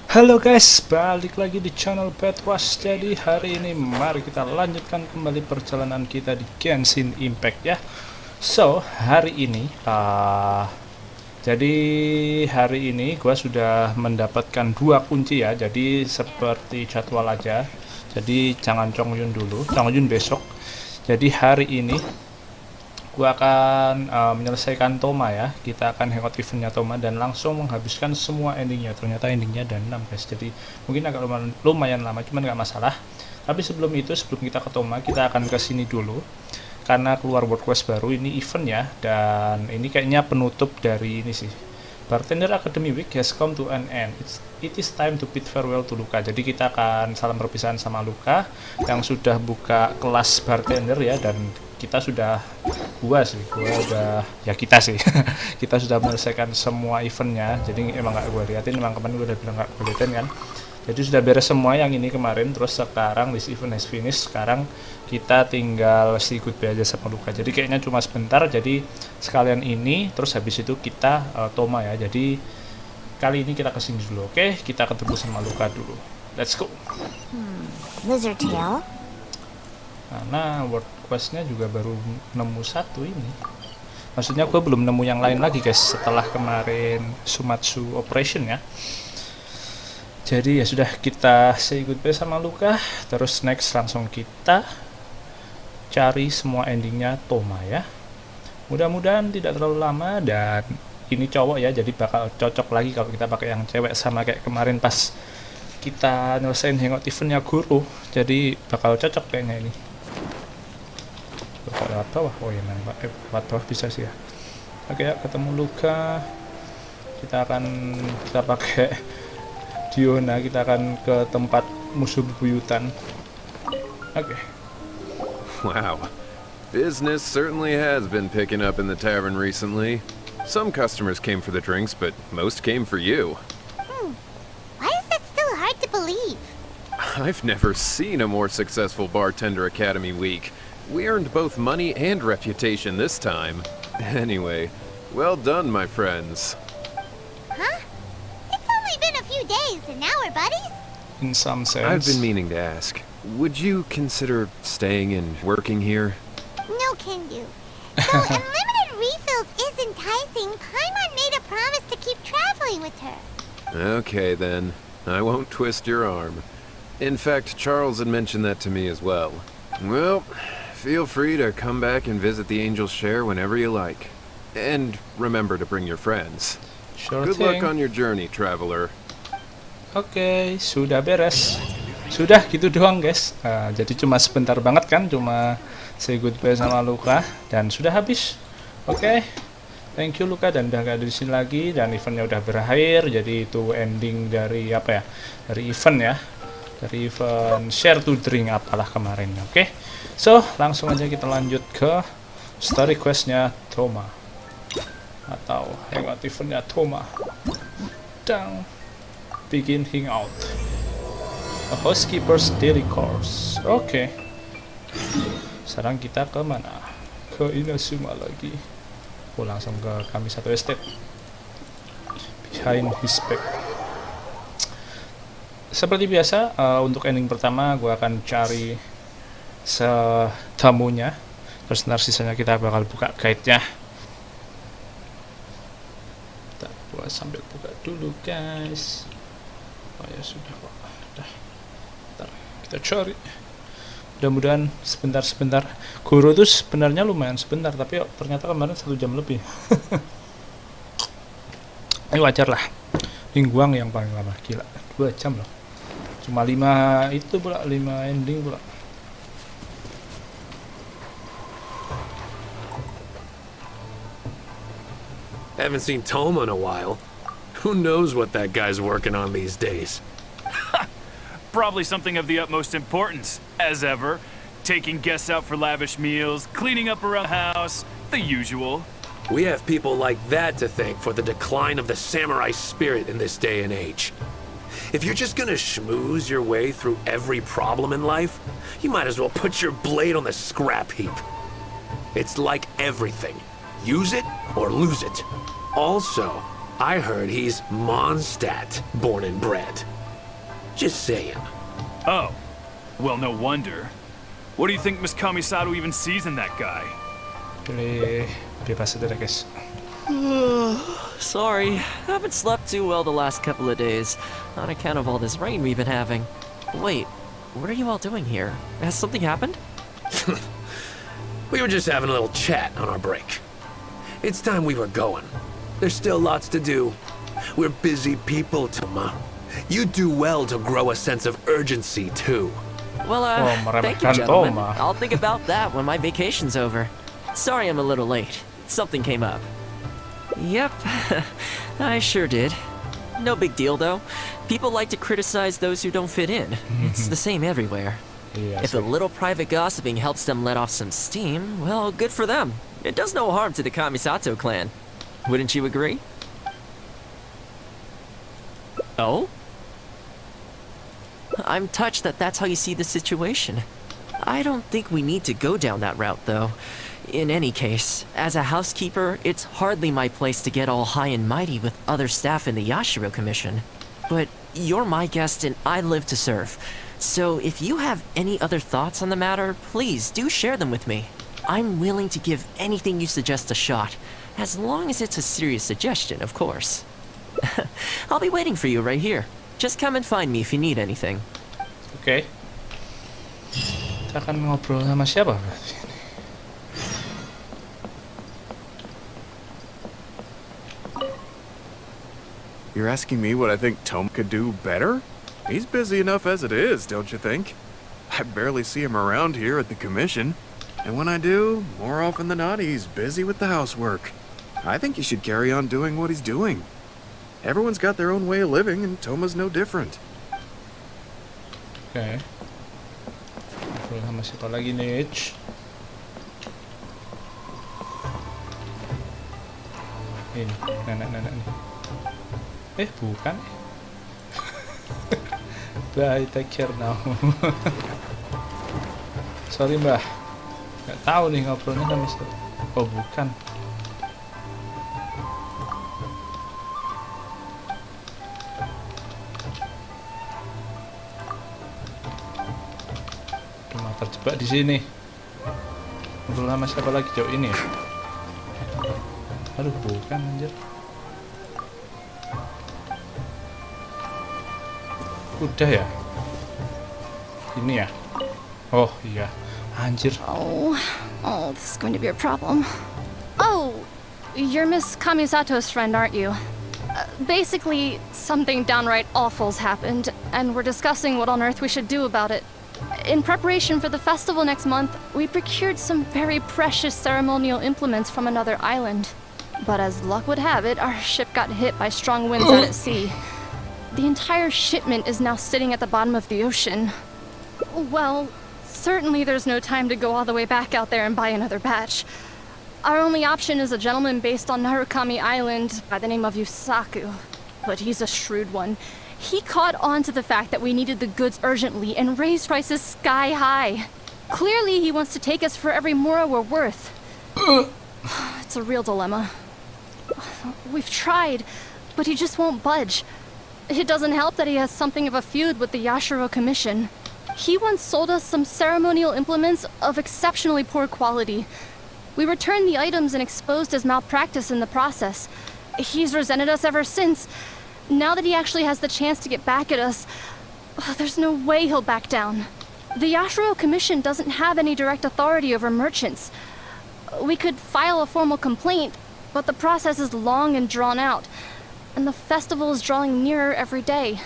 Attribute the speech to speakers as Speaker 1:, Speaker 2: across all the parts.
Speaker 1: Halo guys, balik lagi di channel BadRush. Jadi hari ini mari kita lanjutkan kembali perjalanan kita di Genshin Impact ya. So hari ini gua sudah mendapatkan 2 kunci ya. Jadi seperti jadwal aja. Jadi jangan Chongyun dulu, Chongyun besok. Jadi hari ini gua akan menyelesaikan Thoma ya. Kita akan hangout eventnya Thoma dan langsung menghabiskan semua endingnya. Ternyata endingnya ada 6 guys, jadi mungkin agak lumayan lama, cuman nggak masalah. Tapi sebelum kita ke Thoma, kita akan ke sini dulu karena keluar world quest baru. Ini event ya, dan ini kayaknya penutup dari ini sih. Bartender Academy Week has come to an end. It is time to bid farewell to Luka. Jadi kita akan salam perpisahan sama Luka yang sudah buka kelas bartender ya, dan kita sudah kita sudah menyelesaikan semua eventnya. Jadi emang nggak gue liatin, emang kemarin gue udah bilang nggak gue liatin kan. Jadi sudah beres semua yang ini kemarin. Terus sekarang this event has finished. Sekarang kita tinggal say goodbye aja sama Luka. Jadi kayaknya cuma sebentar. Jadi sekalian ini, terus habis itu kita Thoma ya. Jadi kali ini kita kesini dulu, oke? Kita ketemu sama Luka dulu. Let's go.
Speaker 2: Lizard tail.
Speaker 1: Nah, world quest-nya juga baru nemu 1 ini. Maksudnya gue belum nemu yang lain lagi guys setelah kemarin Sumatsu Operation ya. Jadi ya sudah, kita say goodbye sama Luka. Terus next langsung kita cari semua endingnya Thoma ya. Mudah-mudahan tidak terlalu lama, dan ini cowok ya, jadi bakal cocok lagi kalau kita pakai yang cewek, sama kayak kemarin pas kita nyelesain hangout eventnya Guru. Jadi bakal cocok kayaknya ini. Lewat bawah, oh iya, lewat bawah bisa sih ya. Oke ya, ketemu Luka. Kita pakai Diona, kita akan ke tempat musuh bebuyutan. Oke.
Speaker 3: Wow, business certainly has been picking up in the tavern recently. Some customers came for the drinks, but most came for you.
Speaker 2: Why is that still hard to believe?
Speaker 3: I've never seen a more successful bartender academy week. We earned both money and reputation this time. Anyway, well done, my friends.
Speaker 2: Huh? It's only been a few days and now we're buddies?
Speaker 1: In some sense.
Speaker 3: I've been meaning to ask, would you consider staying and working here?
Speaker 2: No, can you? Though unlimited refills is enticing, Paimon made a promise to keep traveling with her.
Speaker 3: Okay then, I won't twist your arm. In fact, Charles had mentioned that to me as well. Well, feel free to come back and visit the Angel's Share whenever you like. And remember to bring your friends.
Speaker 1: Sure
Speaker 3: Good
Speaker 1: thing.
Speaker 3: luck on your journey, traveler.
Speaker 1: Oke, sudah beres. Sudah gitu doang guys. Jadi cuma sebentar banget kan, cuma say goodbye sama Luka dan sudah habis. Oke. Thank you Luka, dan udah gak ada di sini lagi, dan eventnya udah berakhir. Jadi itu ending dari apa ya? Dari event ya. Dari event share to drink apalah kemarin. Oke. So, langsung aja kita lanjut ke story quest-nya Thoma. Atau hangout event-nya Thoma. Dan begin hangout. A housekeeper's daily course. Oke. Sekarang kita ke mana? Ke Inazuma lagi. Oh, langsung ke kami satu estate. Behind his back. Seperti biasa, untuk ending pertama gue akan cari tamunya. Terus ntar sisanya kita bakal buka guide-nya. Bentar, gue sambil buka dulu guys. Oh ya sudah kok. Bentar, kita cari. Mudah-mudahan sebentar. Guru tuh sebenarnya lumayan sebentar, tapi ternyata kemarin 1 jam lebih. Ini wajar lah. Lingguang yang paling lama, gila 2 jam loh. Cuma 5 ending pula.
Speaker 4: Haven't seen Thoma in a while. Who knows what that guy's working on these days?
Speaker 5: Probably something of the utmost importance, as ever. Taking guests out for lavish meals, cleaning up around the house, the usual.
Speaker 4: We have people like that to thank for the decline of the samurai spirit in this day and age. If you're just gonna schmooze your way through every problem in life, you might as well put your blade on the scrap heap. It's like everything. Use it or lose it. Also, I heard he's Mondstadt born and bred. Just saying.
Speaker 5: Oh, well, no wonder. What do you think Miss Kamisato even sees in that guy?
Speaker 1: Pilih bebas saja guys.
Speaker 6: Sorry, haven't slept too well the last couple of days, on account of all this rain we've been having. Wait, what are you all doing here? Has something happened?
Speaker 4: We were just having a little chat on our break. It's time we were going. There's still lots to do. We're busy people, Thoma. You do well to grow a sense of urgency, too.
Speaker 6: Well, thank you,
Speaker 1: meremehkan
Speaker 6: gentlemen.
Speaker 1: Thoma.
Speaker 6: I'll think about that when my vacation's over. Sorry I'm a little late. Something came up. Yep, I sure did. No big deal, though. People like to criticize those who don't fit in. It's the same everywhere.
Speaker 1: Iya
Speaker 6: If a
Speaker 1: sih.
Speaker 6: little private gossiping helps them let off some steam, well, good for them. It does no harm to the Kamisato clan. Wouldn't you agree? Oh? I'm touched that that's how you see the situation. I don't think we need to go down that route, though. In any case, as a housekeeper, it's hardly my place to get all high and mighty with other staff in the Yashiro Commission. But you're my guest and I live to serve. So if you have any other thoughts on the matter, please do share them with me. I'm willing to give anything you suggest a shot, as long as it's a serious suggestion, of course. I'll be waiting for you right here. Just come and find me if you need anything.
Speaker 1: Oke. Kita akan ngobrol sama siapa berarti?
Speaker 7: You're asking me what I think Thoma could do better? He's busy enough as it is, don't you think? I barely see him around here at the commission. And when I do, more often than not, he's busy with the housework. I think he should carry on doing what he's doing. Everyone's got their own way of living, and Thoma's no different.
Speaker 1: Oke. Ngobrol sama siapa lagi nih? Ini, nenek-nenek nih. Bukan. Bye, take care now. Sorry mbah. Nggak tahu nih ngobrolnya sama siapa. Oh bukan. Cuma terjebak di sini. Ngobrol sama siapa lagi jauh ini ya? Aduh bukan anjir. Udah ya? Ini ya? Oh iya. Anjir.
Speaker 8: Oh, this is going to be a problem. Oh, you're Miss Kamisato's friend, aren't you? Basically, something downright awful's happened, and we're discussing what on earth we should do about it. In preparation for the festival next month, we procured some very precious ceremonial implements from another island. But as luck would have it, our ship got hit by strong winds out at sea. The entire shipment is now sitting at the bottom of the ocean. Well, certainly there's no time to go all the way back out there and buy another batch. Our only option is a gentleman based on Narukami Island by the name of Yusaku. But he's a shrewd one. He caught on to the fact that we needed the goods urgently and raised prices sky high. Clearly he wants to take us for every mora we're worth. It's a real dilemma. We've tried, but he just won't budge. It doesn't help that he has something of a feud with the Yashiro Commission. He once sold us some ceremonial implements of exceptionally poor quality. We returned the items and exposed his malpractice in the process. He's resented us ever since. Now that he actually has the chance to get back at us, there's no way he'll back down. The Yashiro Commission doesn't have any direct authority over merchants. We could file a formal complaint, but the process is long and drawn out, and the festival is drawing nearer every day.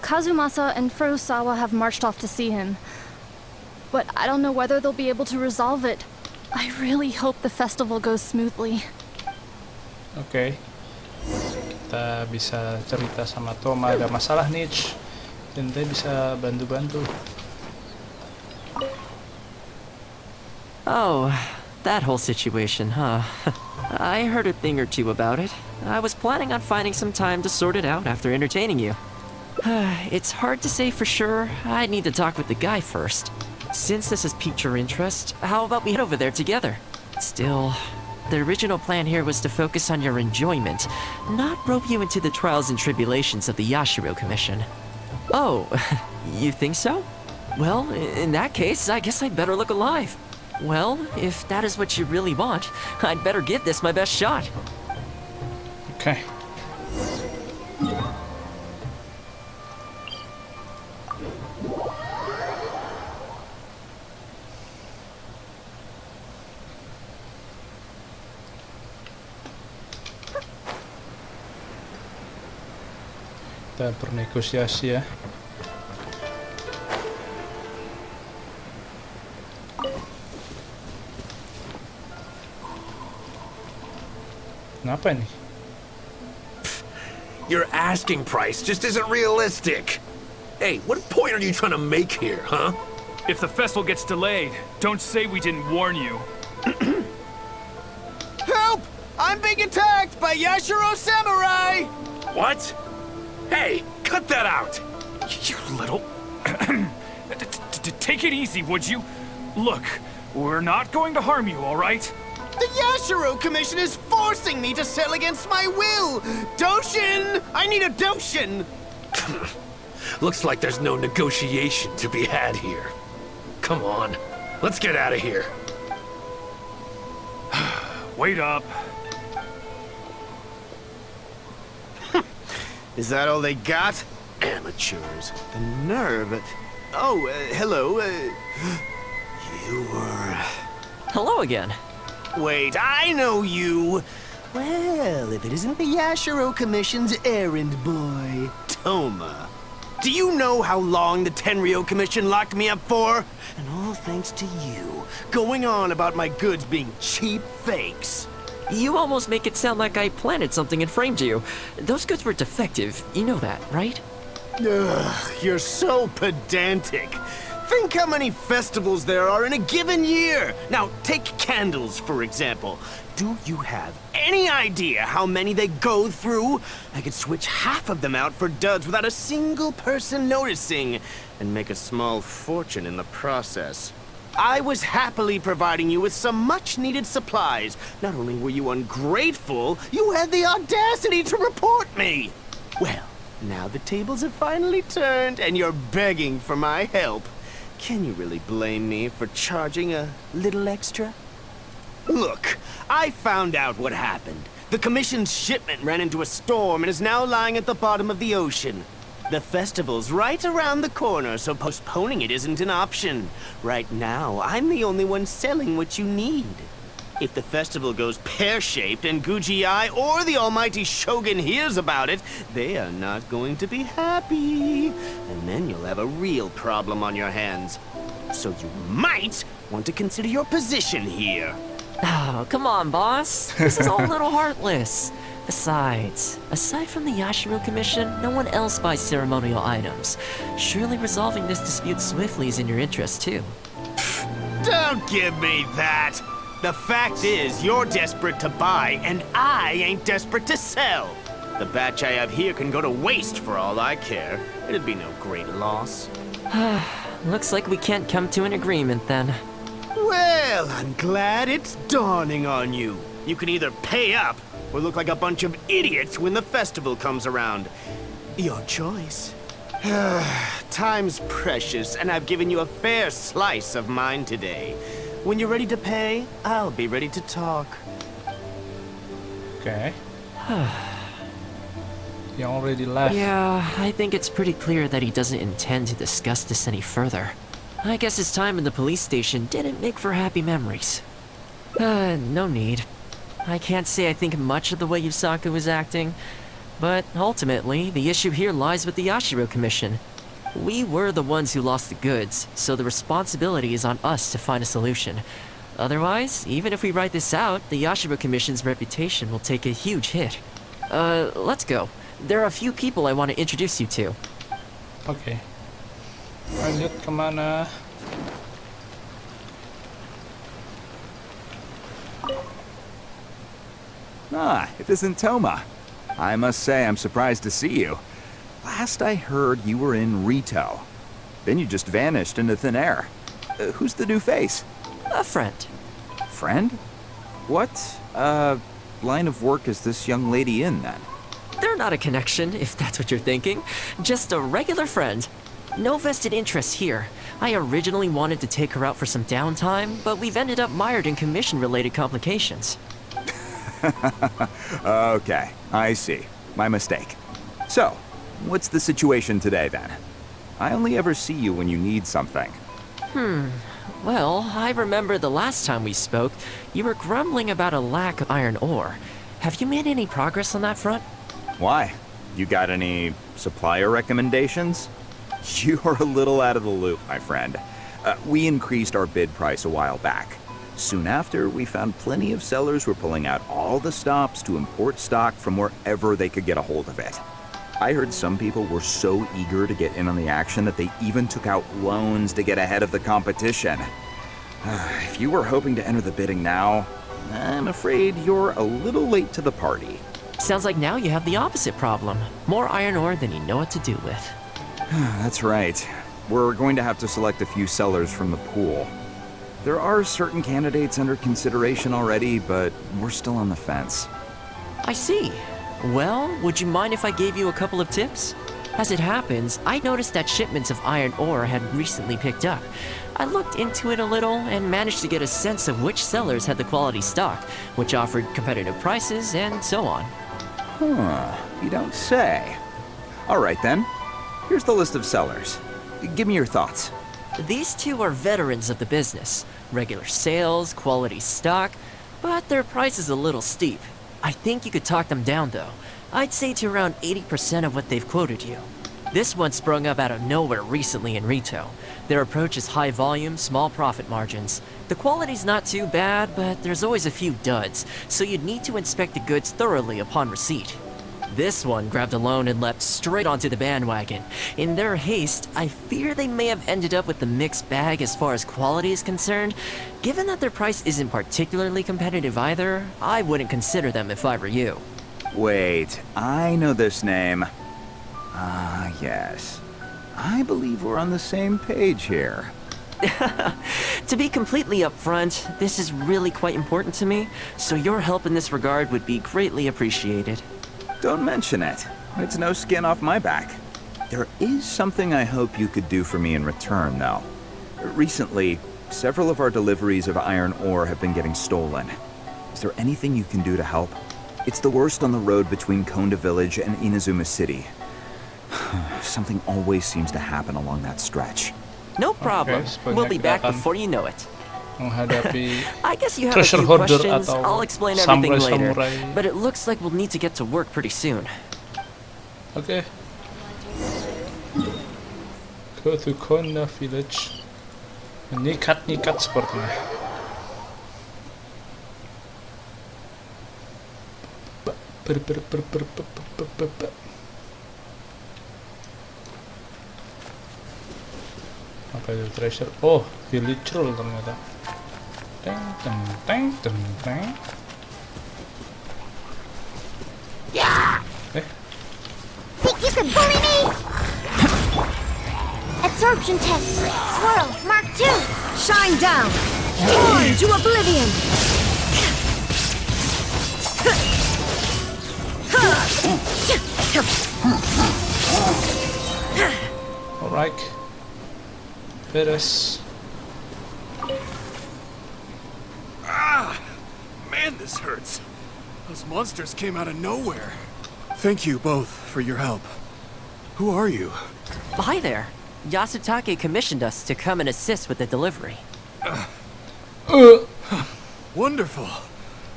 Speaker 8: Kazumasa and Furusawa have marched off to see him, but I don't know whether they'll be able to resolve it. I really hope the festival goes smoothly.
Speaker 1: Oke. Kita bisa cerita sama Thoma ada masalah nih. Dan dia bisa bantu-bantu.
Speaker 6: Oh, that whole situation, huh? I heard a thing or two about it. I was planning on finding some time to sort it out after entertaining you. It's hard to say for sure. I'd need to talk with the guy first. Since this has piqued your interest, how about we head over there together? Still, the original plan here was to focus on your enjoyment, not rope you into the trials and tribulations of the Yashiro Commission. Oh, you think so? Well, in that case, I guess I'd better look alive. Well, if that is what you really want, I'd better give this my best shot.
Speaker 1: Okay. Kita bernegosiasi ya. Kenapa nih?
Speaker 4: Your asking price just isn't realistic. Hey, what point are you trying to make here, huh?
Speaker 5: If the festival gets delayed, don't say we didn't warn you.
Speaker 9: Help! I'm being attacked by Yashiro Samurai!
Speaker 4: What? Hey, cut that out!
Speaker 5: You little... Take it easy, would you? Look, we're not going to harm you, all right?
Speaker 9: The Yashiro Commission is forcing me to sell against my will! Doshin! I need a Doshin!
Speaker 4: Looks like there's no negotiation to be had here. Come on, let's get out of here.
Speaker 5: Wait up.
Speaker 9: Is that all they got? Amateurs. The nerve. Oh, hello. You were...
Speaker 6: Hello again.
Speaker 9: Wait, I know you! Well, if it isn't the Yashiro Commission's errand boy, Thoma. Do you know how long the Tenryo Commission locked me up for? And all thanks to you, going on about my goods being cheap fakes.
Speaker 6: You almost make it sound like I planted something and framed you. Those goods were defective, you know that, right?
Speaker 9: Ugh, you're so pedantic. Think how many festivals there are in a given year. Now, take candles, for example. Do you have any idea how many they go through? I could switch half of them out for duds without a single person noticing, and make a small fortune in the process. I was happily providing you with some much-needed supplies. Not only were you ungrateful, you had the audacity to report me. Well, now the tables have finally turned, and you're begging for my help. Can you really blame me for charging a little extra? Look, I found out what happened. The Commission's shipment ran into a storm and is now lying at the bottom of the ocean. The festival's right around the corner, so postponing it isn't an option. Right now, I'm the only one selling what you need. If the festival goes pear-shaped and Guji-ai or the almighty Shogun hears about it, they are not going to be happy. And then you'll have a real problem on your hands. So you might want to consider your position here.
Speaker 6: Oh, come on, boss. This is all a little heartless. Besides, aside from the Yashiro Commission, no one else buys ceremonial items. Surely resolving this dispute swiftly is in your interest, too.
Speaker 9: Don't give me that! The fact is, you're desperate to buy, and I ain't desperate to sell. The batch I have here can go to waste for all I care. It'd be no great loss.
Speaker 6: Looks like we can't come to an agreement, then.
Speaker 9: Well, I'm glad it's dawning on you. You can either pay up, or look like a bunch of idiots when the festival comes around. Your choice. Time's precious, and I've given you a fair slice of mine today. When you're ready to pay, I'll be ready to talk.
Speaker 1: Okay. He already left.
Speaker 6: Yeah, I think it's pretty clear that he doesn't intend to discuss this any further. I guess his time in the police station didn't make for happy memories. No need. I can't say I think much of the way Yusaku was acting, but ultimately, the issue here lies with the Yashiro Commission. We were the ones who lost the goods, so the responsibility is on us to find a solution. Otherwise, even if we write this out, the Yashiro Commission's reputation will take a huge hit. Let's go. There are a few people I want to introduce you to.
Speaker 1: Oke. Lanjut kemana?
Speaker 10: Ah, it isn't Thoma. I must say I'm surprised to see you. Last I heard, you were in Rito. Then you just vanished into thin air. Who's the new face?
Speaker 6: A friend.
Speaker 10: Friend? What, line of work is this young lady in, then?
Speaker 6: They're not a connection, if that's what you're thinking. Just a regular friend. No vested interest here. I originally wanted to take her out for some downtime, but we've ended up mired in commission-related complications.
Speaker 10: Okay, I see. My mistake. So, what's the situation today then? I only ever see you when you need something.
Speaker 6: Well, I remember the last time we spoke, you were grumbling about a lack of iron ore. Have you made any progress on that front?
Speaker 10: Why? You got any supplier recommendations? You're a little out of the loop, my friend. We increased our bid price a while back. Soon after, we found plenty of sellers were pulling out all the stops to import stock from wherever they could get a hold of it. I heard some people were so eager to get in on the action that they even took out loans to get ahead of the competition. If you were hoping to enter the bidding now, I'm afraid you're a little late to the party.
Speaker 6: Sounds like now you have the opposite problem. More iron ore than you know what to do with.
Speaker 10: That's right. We're going to have to select a few sellers from the pool. There are certain candidates under consideration already, but we're still on the fence.
Speaker 6: I see. Well, would you mind if I gave you a couple of tips? As it happens, I noticed that shipments of iron ore had recently picked up. I looked into it a little and managed to get a sense of which sellers had the quality stock, which offered competitive prices, and so on.
Speaker 10: Huh, you don't say. All right then. Here's the list of sellers. Give me your thoughts.
Speaker 6: These two are veterans of the business. Regular sales, quality stock, but their price is a little steep. I think you could talk them down though. I'd say to around 80% of what they've quoted you. This one sprung up out of nowhere recently in retail. Their approach is high volume, small profit margins. The quality's not too bad, but there's always a few duds, so you'd need to inspect the goods thoroughly upon receipt. This one grabbed a loan and leapt straight onto the bandwagon. In their haste, I fear they may have ended up with the mixed bag as far as quality is concerned. Given that their price isn't particularly competitive either, I wouldn't consider them if I were you.
Speaker 10: Wait, I know this name. Ah, yes. I believe we're on the same page here.
Speaker 6: To be completely upfront, this is really quite important to me, so your help in this regard would be greatly appreciated.
Speaker 10: Don't mention it. It's no skin off my back. There is something I hope you could do for me in return, though. Recently, several of our deliveries of iron ore have been getting stolen. Is there anything you can do to help? It's the worst on the road between Konda Village and Inazuma City. Something always seems to happen along that stretch.
Speaker 6: No problem.
Speaker 1: Okay,
Speaker 6: We'll be back
Speaker 1: kita akan
Speaker 6: before you know it.
Speaker 1: Menghadapi
Speaker 6: I guess you have a
Speaker 1: treasure
Speaker 6: few
Speaker 1: hoarder
Speaker 6: questions.
Speaker 1: atau
Speaker 6: I'll explain everything later.
Speaker 1: samurai.
Speaker 6: But it looks like we'll need to get to work pretty soon.
Speaker 1: Oke. Go to Konda Village. Nyikat-nyikat sepertinya. Apa itu treasure? Oh, village roll ternyata. Teng teng teng teng teng.
Speaker 2: Think you can bully me? Absorption test. Swirl. Mark 2.
Speaker 11: Shine down! Torn to oblivion!
Speaker 1: Alright. Beres.
Speaker 7: Man, this hurts. Those monsters came out of nowhere. Thank you both for your help. Who are you?
Speaker 6: Hi there. Yasutake commissioned us to come and assist with the delivery.
Speaker 7: Wonderful.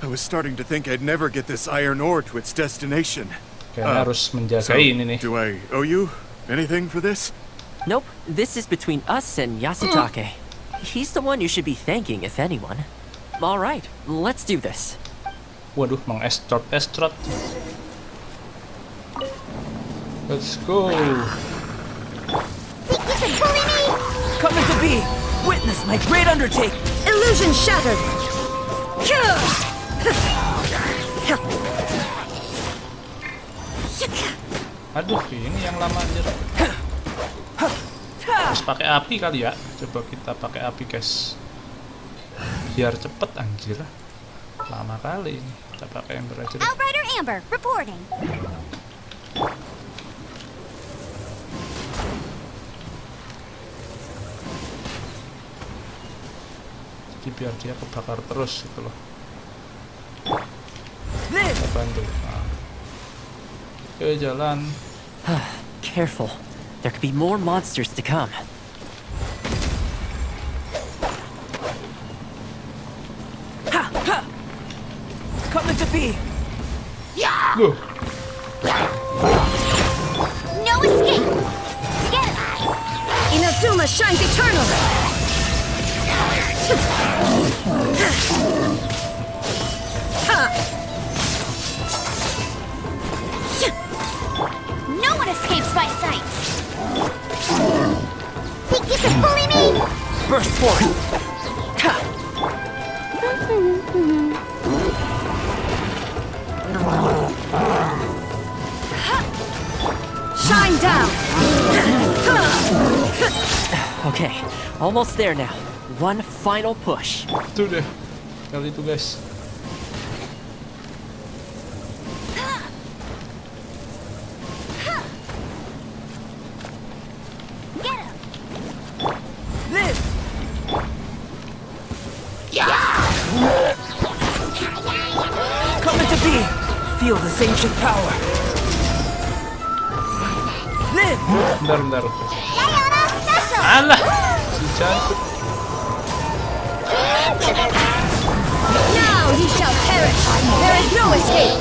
Speaker 7: I was starting to think I'd never get this iron ore to its destination.
Speaker 1: Kayaknya harus menjaga
Speaker 7: So,
Speaker 1: ini nih.
Speaker 7: do I owe you anything for this?
Speaker 6: Nope, this is between us and Yasutake. He's the one you should be thanking, if anyone. Alright, let's do this.
Speaker 1: Waduh, mengestrot-estrot. Let's go.
Speaker 2: Think you can bully me?
Speaker 6: Come to be! Witness my great undertaking!
Speaker 11: Illusion shattered!
Speaker 1: Aduh, ini yang lama anjir. Harus pakai api kali ya. Coba kita pakai api, guys. Biar cepet anjir. Lama kali ini. Kita pakai ember aja deh.
Speaker 2: Outrider Amber, reporting.
Speaker 1: Jadi biar dia kebakar terus gitu loh. Kita bantu. Nah. Oke, jalan.
Speaker 6: Careful. There could be more monsters to come. Coming to be.
Speaker 1: Loh,
Speaker 2: No escape! Get him!
Speaker 11: Inazuma shines eternal!
Speaker 2: No one escapes my sight! Think you can bully me?
Speaker 6: Burst forth.
Speaker 11: Shine down!
Speaker 6: Okay, almost there now. One final push.
Speaker 1: itu deh. Kali itu guys.
Speaker 2: Get him!
Speaker 6: Live! Coming to be! Feel this ancient power. Live!
Speaker 1: Bentar.
Speaker 2: Diana special!
Speaker 1: Alah, si cantik.
Speaker 11: Now he shall perish! There is no escape!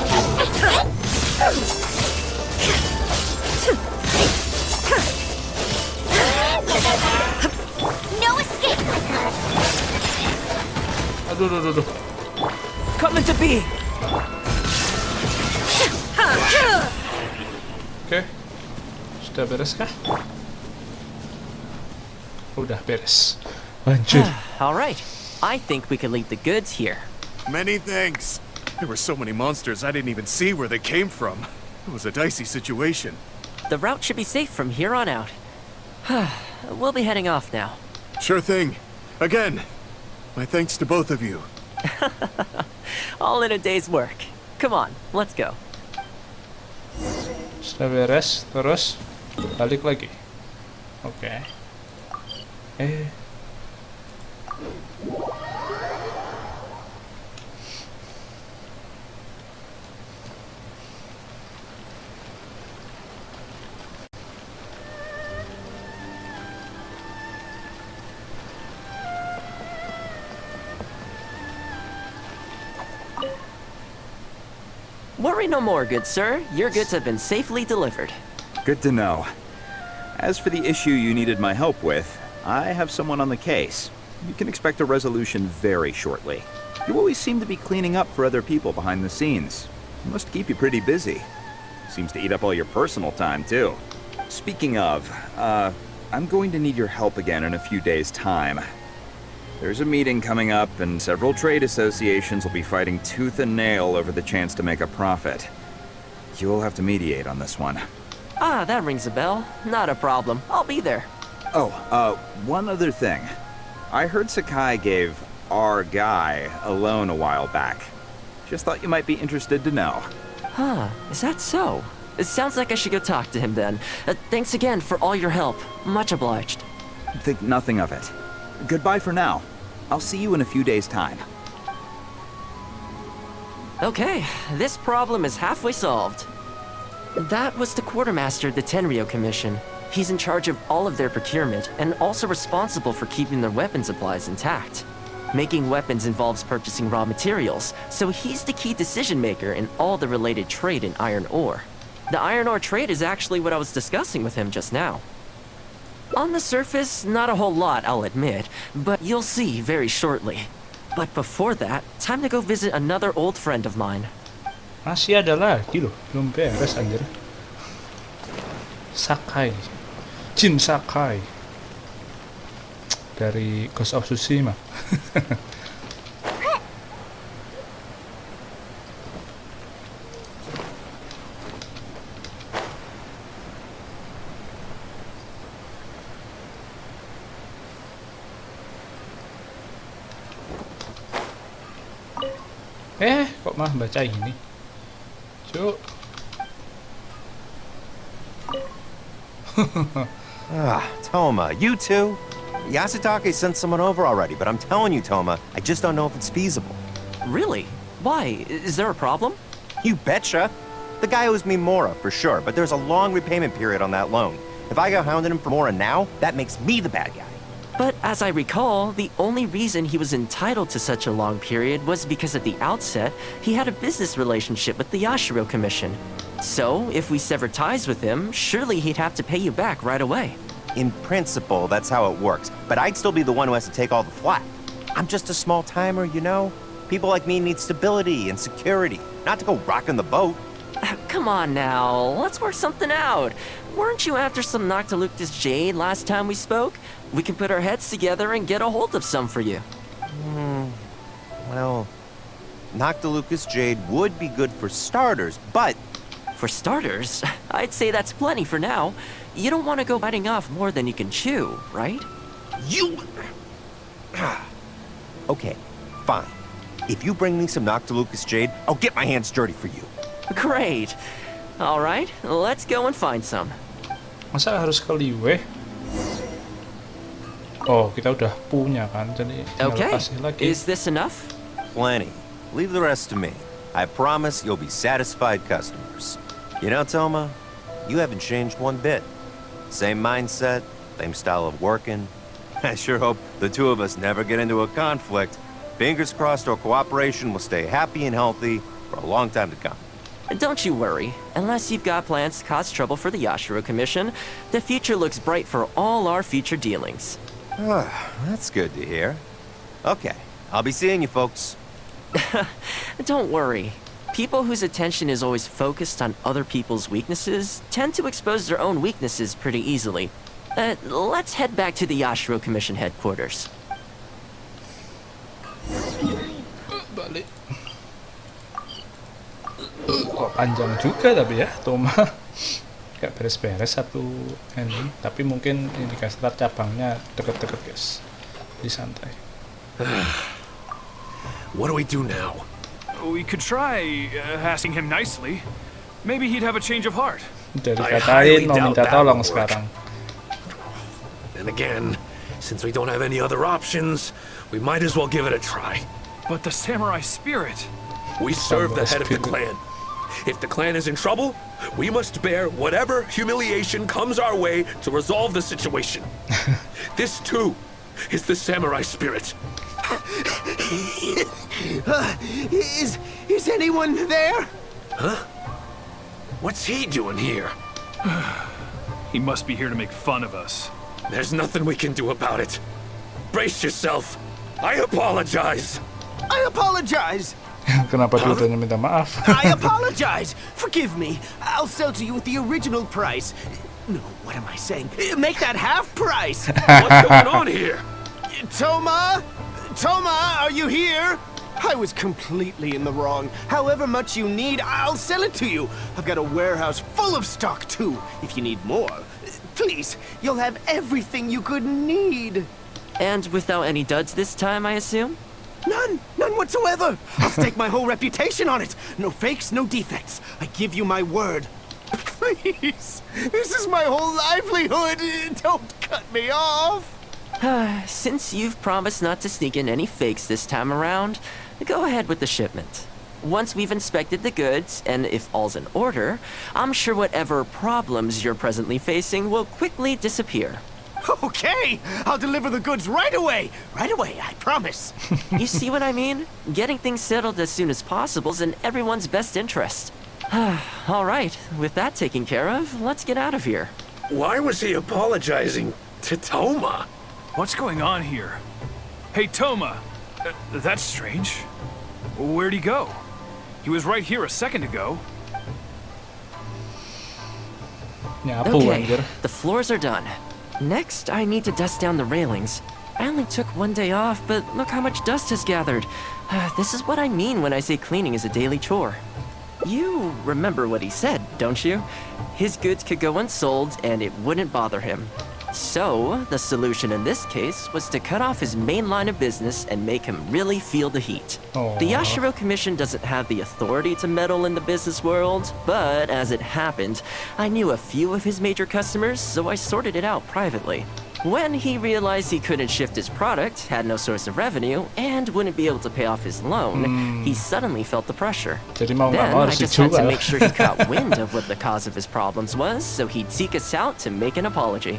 Speaker 2: No escape!
Speaker 1: Aduh.
Speaker 6: Coming to be!
Speaker 1: Oke. Sudah beres kah? Udah beres. Lanjut.
Speaker 6: Alright, I think we can leave the goods here.
Speaker 7: Many thanks. There were so many monsters I didn't even see where they came from. It was a dicey situation.
Speaker 6: The route should be safe from here on out. We'll be heading off now.
Speaker 7: Sure thing. Again, my thanks to both of you.
Speaker 6: All in a day's work. Come on, let's go.
Speaker 1: Sudah beres, terus balik lagi. Oke.
Speaker 6: Worry no more, good sir. Your goods have been safely delivered.
Speaker 10: Good to know. As for the issue you needed my help with, I have someone on the case. You can expect a resolution very shortly. You always seem to be cleaning up for other people behind the scenes. It must keep you pretty busy. Seems to eat up all your personal time, too. Speaking of, I'm going to need your help again in a few days' time. There's a meeting coming up, and several trade associations will be fighting tooth and nail over the chance to make a profit. You'll have to mediate on this one.
Speaker 6: Ah, that rings a bell. Not a problem. I'll be there.
Speaker 10: Oh, one other thing. I heard Sakai gave our guy a loan a while back. Just thought you might be interested to know.
Speaker 6: Huh, is that so? It sounds like I should go talk to him then. Thanks again for all your help. Much obliged.
Speaker 10: Think nothing of it. Goodbye for now. I'll see you in a few days' time.
Speaker 6: Okay, this problem is halfway solved. That was the quartermaster of the Tenryo Commission. He's in charge of all of their procurement and also responsible for keeping their weapon supplies intact. Making weapons involves purchasing raw materials, so he's the key decision maker in all the related trade in iron ore. The iron ore trade is actually what I was discussing with him just now. On the surface, not a whole lot, I'll admit, but you'll see very shortly. But before that, time to go visit another old friend of mine.
Speaker 1: Masih ada lagi loh, belum beres anjir. Sakai. Jin Sakai. Dari Ghost of Tsushima. Kok malah baca ini? Cuk.
Speaker 12: Thoma, you too? Yasutake sent someone over already, but I'm telling you, Thoma, I just don't know if it's feasible.
Speaker 6: Really? Why? Is there a problem?
Speaker 12: You betcha. The guy owes me Mora, for sure, but there's a long repayment period on that loan. If I go hounding him for Mora now, that makes me the bad guy.
Speaker 6: But as I recall, the only reason he was entitled to such a long period was because at the outset, he had a business relationship with the Yashiro Commission. So, if we sever ties with him, surely he'd have to pay you back right away.
Speaker 12: In principle, that's how it works, but I'd still be the one who has to take all the flack. I'm just a small timer, you know? People like me need stability and security, not to go rocking the boat.
Speaker 6: Come on now, let's work something out. Weren't you after some Noctiluctus Jade last time we spoke? We can put our heads together and get a hold of some for you.
Speaker 12: Well, Noctilucus Jade would be good for starters, but...
Speaker 6: For starters, I'd say that's plenty for now. You don't want to go biting off more than you can chew, right?
Speaker 12: You... Okay, fine. If you bring me some Noctilucus Jade, I'll get my hands dirty for you.
Speaker 6: Great. All right, let's go and find some.
Speaker 1: Masa harus ke Liwe? Oh, kita udah punya kan, jadi tinggal
Speaker 6: Okay,
Speaker 1: kasih lagi.
Speaker 6: is this enough?
Speaker 12: Plenty. Leave the rest to me. I promise you'll be satisfied customers. You know, Thoma, you haven't changed one bit. Same mindset, same style of working. I sure hope the two of us never get into a conflict. Fingers crossed our cooperation will stay happy and healthy for a long time to come.
Speaker 6: Don't you worry. Unless you've got plans to cause trouble for the Yashiro Commission, the future looks bright for all our future dealings.
Speaker 12: That's good to hear. Okay, I'll be seeing you folks.
Speaker 6: Don't worry. People whose attention is always focused on other people's weaknesses tend to expose their own weaknesses pretty easily. Let's head back to the Yashiro Commission headquarters.
Speaker 1: Balik. Kok panjang juga tapi ya, Thoma. Gak beres-beres satu ending, tapi mungkin ini guys, cabangnya deket-deket guys, di santai.
Speaker 4: What do we do now?
Speaker 5: We could try asking him nicely. Maybe he'd have a change of heart.
Speaker 1: Udah
Speaker 4: I
Speaker 1: dikatain
Speaker 4: highly
Speaker 1: mau
Speaker 4: doubt
Speaker 1: minta
Speaker 4: that
Speaker 1: tolong
Speaker 4: would work.
Speaker 1: sekarang.
Speaker 4: And again, since we don't have any other options, we might as well give it a try.
Speaker 5: But the samurai spirit.
Speaker 4: We serve the head of the clan. If the clan is in trouble, we must bear whatever humiliation comes our way to resolve the situation. This, too, is the samurai spirit.
Speaker 9: Is anyone there?
Speaker 4: Huh? What's he doing here?
Speaker 5: He must be here to make fun of us.
Speaker 4: There's nothing we can do about it. Brace yourself. I apologize.
Speaker 9: I apologize.
Speaker 1: Kenapa dua-duanya minta maaf?
Speaker 9: I apologize. Forgive me. I'll sell to you at the original price. No, what am I saying? Make that half price.
Speaker 4: What's going on here?
Speaker 9: Thoma? Thoma, are you here? I was completely in the wrong. However much you need, I'll sell it to you. I've got a warehouse full of stock, too, if you need more. Please, you'll have everything you could need.
Speaker 6: And without any duds this time, I assume?
Speaker 9: None whatsoever. I'll stake my whole reputation on it. No fakes, no defects. I give you my word. Please, this is my whole livelihood. Don't cut me off.
Speaker 6: Since you've promised not to sneak in any fakes this time around, go ahead with the shipment. Once we've inspected the goods, and if all's in order, I'm sure whatever problems you're presently facing will quickly disappear.
Speaker 9: Okay, I'll deliver the goods right away. Right away, I promise.
Speaker 6: You see what I mean? Getting things settled as soon as possible is in everyone's best interest. All right, with that taken care of, let's get out of here.
Speaker 4: Why was he apologizing to Thoma?
Speaker 5: What's going on here? Hey, Thoma. That's strange. Where'd he go? He was right here a second ago.
Speaker 1: Nyapu
Speaker 6: Okay,
Speaker 1: anjir.
Speaker 6: the floors are done. Next, I need to dust down the railings. I only took one day off, but look how much dust has gathered. This is what I mean when I say cleaning is a daily chore. You remember what he said, don't you? His goods could go unsold, and it wouldn't bother him. So, the solution in this case was to cut off his main line of business and make him really feel the heat. The Yashiro Commission doesn't have the authority to meddle in the business world, but as it happened, I knew a few of his major customers, so I sorted it out privately. When he realized he couldn't shift his product, had no source of revenue, and wouldn't be able to pay off his loan, he suddenly felt the pressure.
Speaker 1: Jadi mau nggak
Speaker 6: Then
Speaker 1: mau
Speaker 6: I
Speaker 1: harus
Speaker 6: just had to
Speaker 1: dijual.
Speaker 6: make sure he caught wind of what the cause of his problems was, so he'd seek us out to make an apology.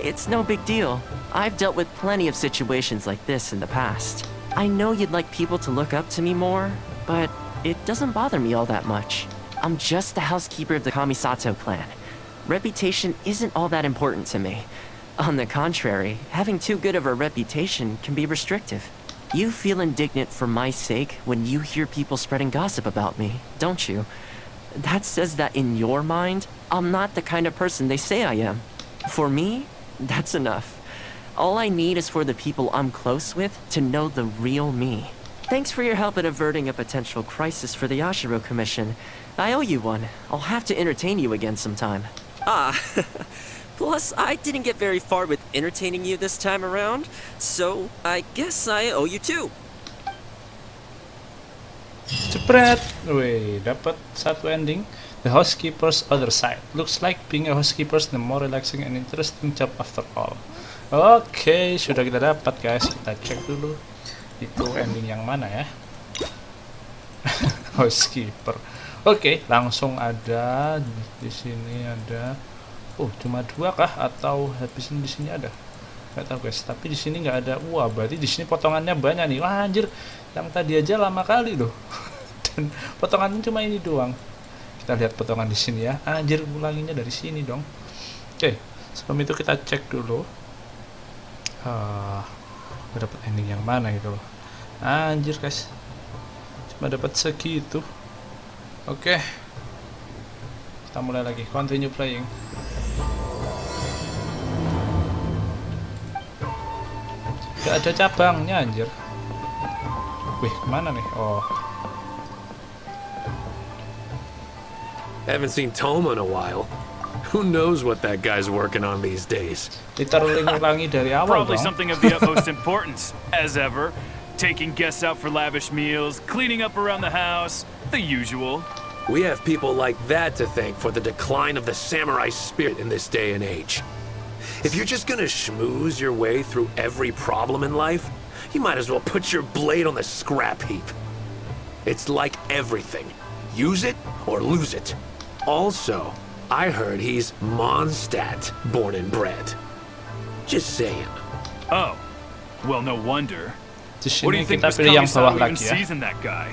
Speaker 6: It's no big deal. I've dealt with plenty of situations like this in the past. I know you'd like people to look up to me more, but it doesn't bother me all that much. I'm just the housekeeper of the Kamisato clan. Reputation isn't all that important to me. On the contrary, having too good of a reputation can be restrictive. You feel indignant for my sake when you hear people spreading gossip about me, don't you? That says that in your mind, I'm not the kind of person they say I am. For me, that's enough. All I need is for the people I'm close with to know the real me. Thanks for your help in averting a potential crisis for the Yashiro Commission. I owe you one. I'll have to entertain you again sometime. Plus, I didn't get very far with entertaining you this time around, so I guess I owe you too.
Speaker 1: Cepret, wih, dapat satu ending. The housekeeper's other side. Looks like being a housekeeper is the more relaxing and interesting job after all. Oke, sudah kita dapat guys. Kita cek dulu. Itu ending yang mana ya? Housekeeper. Oke, langsung ada di sini ada. Oh, cuma 2 kah? Atau habisin di sini ada? Nggak tahu guys. Tapi di sini nggak ada. Wah, berarti di sini potongannya banyak nih. Wah, anjir, yang tadi aja lama kali loh. Dan potongannya cuma ini doang. Kita lihat potongan di sini ya. Anjir, ulanginya dari sini dong. Oke, sebelum itu kita cek dulu. Dapat ending yang mana gitu loh. Anjir guys, cuma dapat segitu. Oke, kita mulai lagi. Continue playing. Gak ada cabangnya anjir. Wih, kemana nih? Oh,
Speaker 4: Haven't seen Thoma in a while. Who knows what that guy's working on these days?
Speaker 1: literally ngulangi dari awal
Speaker 5: Probably
Speaker 1: dong.
Speaker 5: something of the utmost importance, as ever. Taking guests out for lavish meals, cleaning up around the house, the usual.
Speaker 4: We have people like that to thank for the decline of the samurai spirit in this day and age. If you're just gonna schmooze your way through every problem in life, you might as well put your blade on the scrap heap. It's like everything. Use it or lose it. Also, I heard he's Mondstadt born and bred. Just saying.
Speaker 5: Oh, well, no wonder.
Speaker 1: Di
Speaker 5: What do
Speaker 1: sini
Speaker 5: you think
Speaker 1: kita
Speaker 5: Miss
Speaker 1: pilih yang bawah
Speaker 5: Kamisato even
Speaker 1: lagi ya.
Speaker 5: sees in that guy?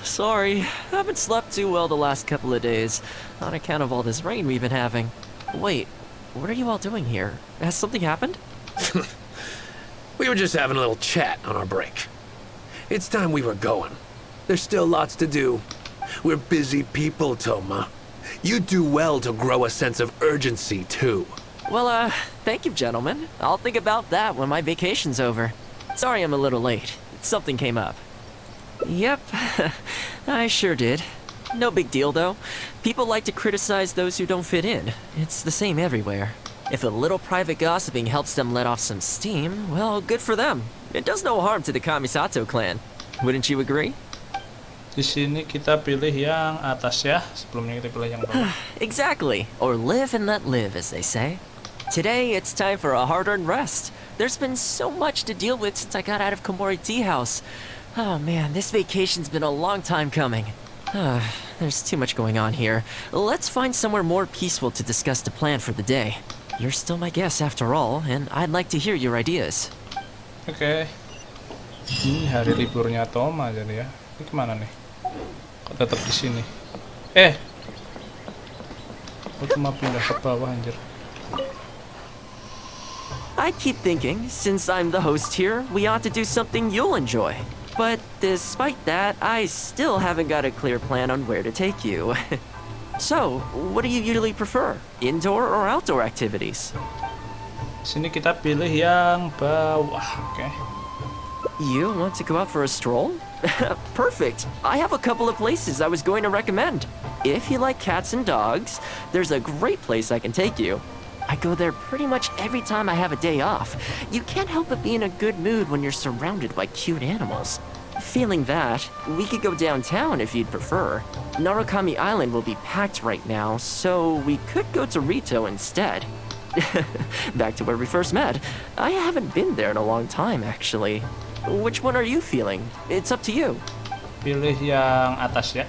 Speaker 6: Sorry, haven't slept too well the last couple of days, on account of all this rain we've been having. Wait, what are you all doing here? Has something happened?
Speaker 4: We were just having a little chat on our break. It's time we were going. There's still lots to do. We're busy people, Thoma. You do well to grow a sense of urgency, too.
Speaker 6: Well, thank you, gentlemen. I'll think about that when my vacation's over. Sorry I'm a little late. Something came up. Yep, I sure did. No big deal, though. People like to criticize those who don't fit in. It's the same everywhere. If a little private gossiping helps them let off some steam, well, good for them. It does no harm to the Kamisato clan. Wouldn't you agree?
Speaker 1: Di sini kita pilih yang atas ya, sebelumnya kita pilih yang bawah.
Speaker 6: Exactly. Or live and let live, as they say. Today, it's time for a hard-earned rest. There's been so much to deal with since I got out of Komori Tea House. Oh man, this vacation's been a long time coming. There's too much going on here. Let's find somewhere more peaceful to discuss the plan for the day. You're still my guest after all, and I'd like to hear your ideas.
Speaker 1: Oke. Ini hari liburnya Thoma jadi ya. Ini kemana nih? Kok tetap di sini? Aku cuma pindah ke bawah anjir.
Speaker 6: I keep thinking, since I'm the host here, we ought to do something you'll enjoy. But despite that, I still haven't got a clear plan on where to take you. So, what do you usually prefer? Indoor or outdoor activities?
Speaker 1: Sini kita pilih yang bawah, oke.
Speaker 6: You want to go out for a stroll? Perfect. I have a couple of places I was going to recommend. If you like cats and dogs, there's a great place I can take you. I go there pretty much every time I have a day off. You can't help but be in a good mood when you're surrounded by cute animals. Feeling that, we could go downtown if you'd prefer. Narukami Island will be packed right now, so we could go to Rito instead. Back to where we first met. I haven't been there in a long time, actually. Which one are you feeling? It's up to you.
Speaker 1: Pilih yang atas ya.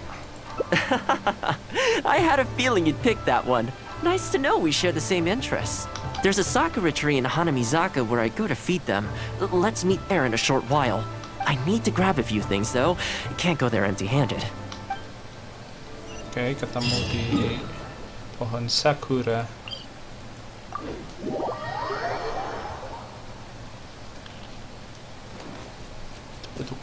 Speaker 6: I had a feeling you'd pick that one. Nice to know we share the same interests. There's a sakura tree in Hanamizaka where I go to feed them. Let's meet there in a short while. I need to grab a few things, though. Can't go there empty-handed.
Speaker 1: Oke, ketemu di pohon sakura. Tuk.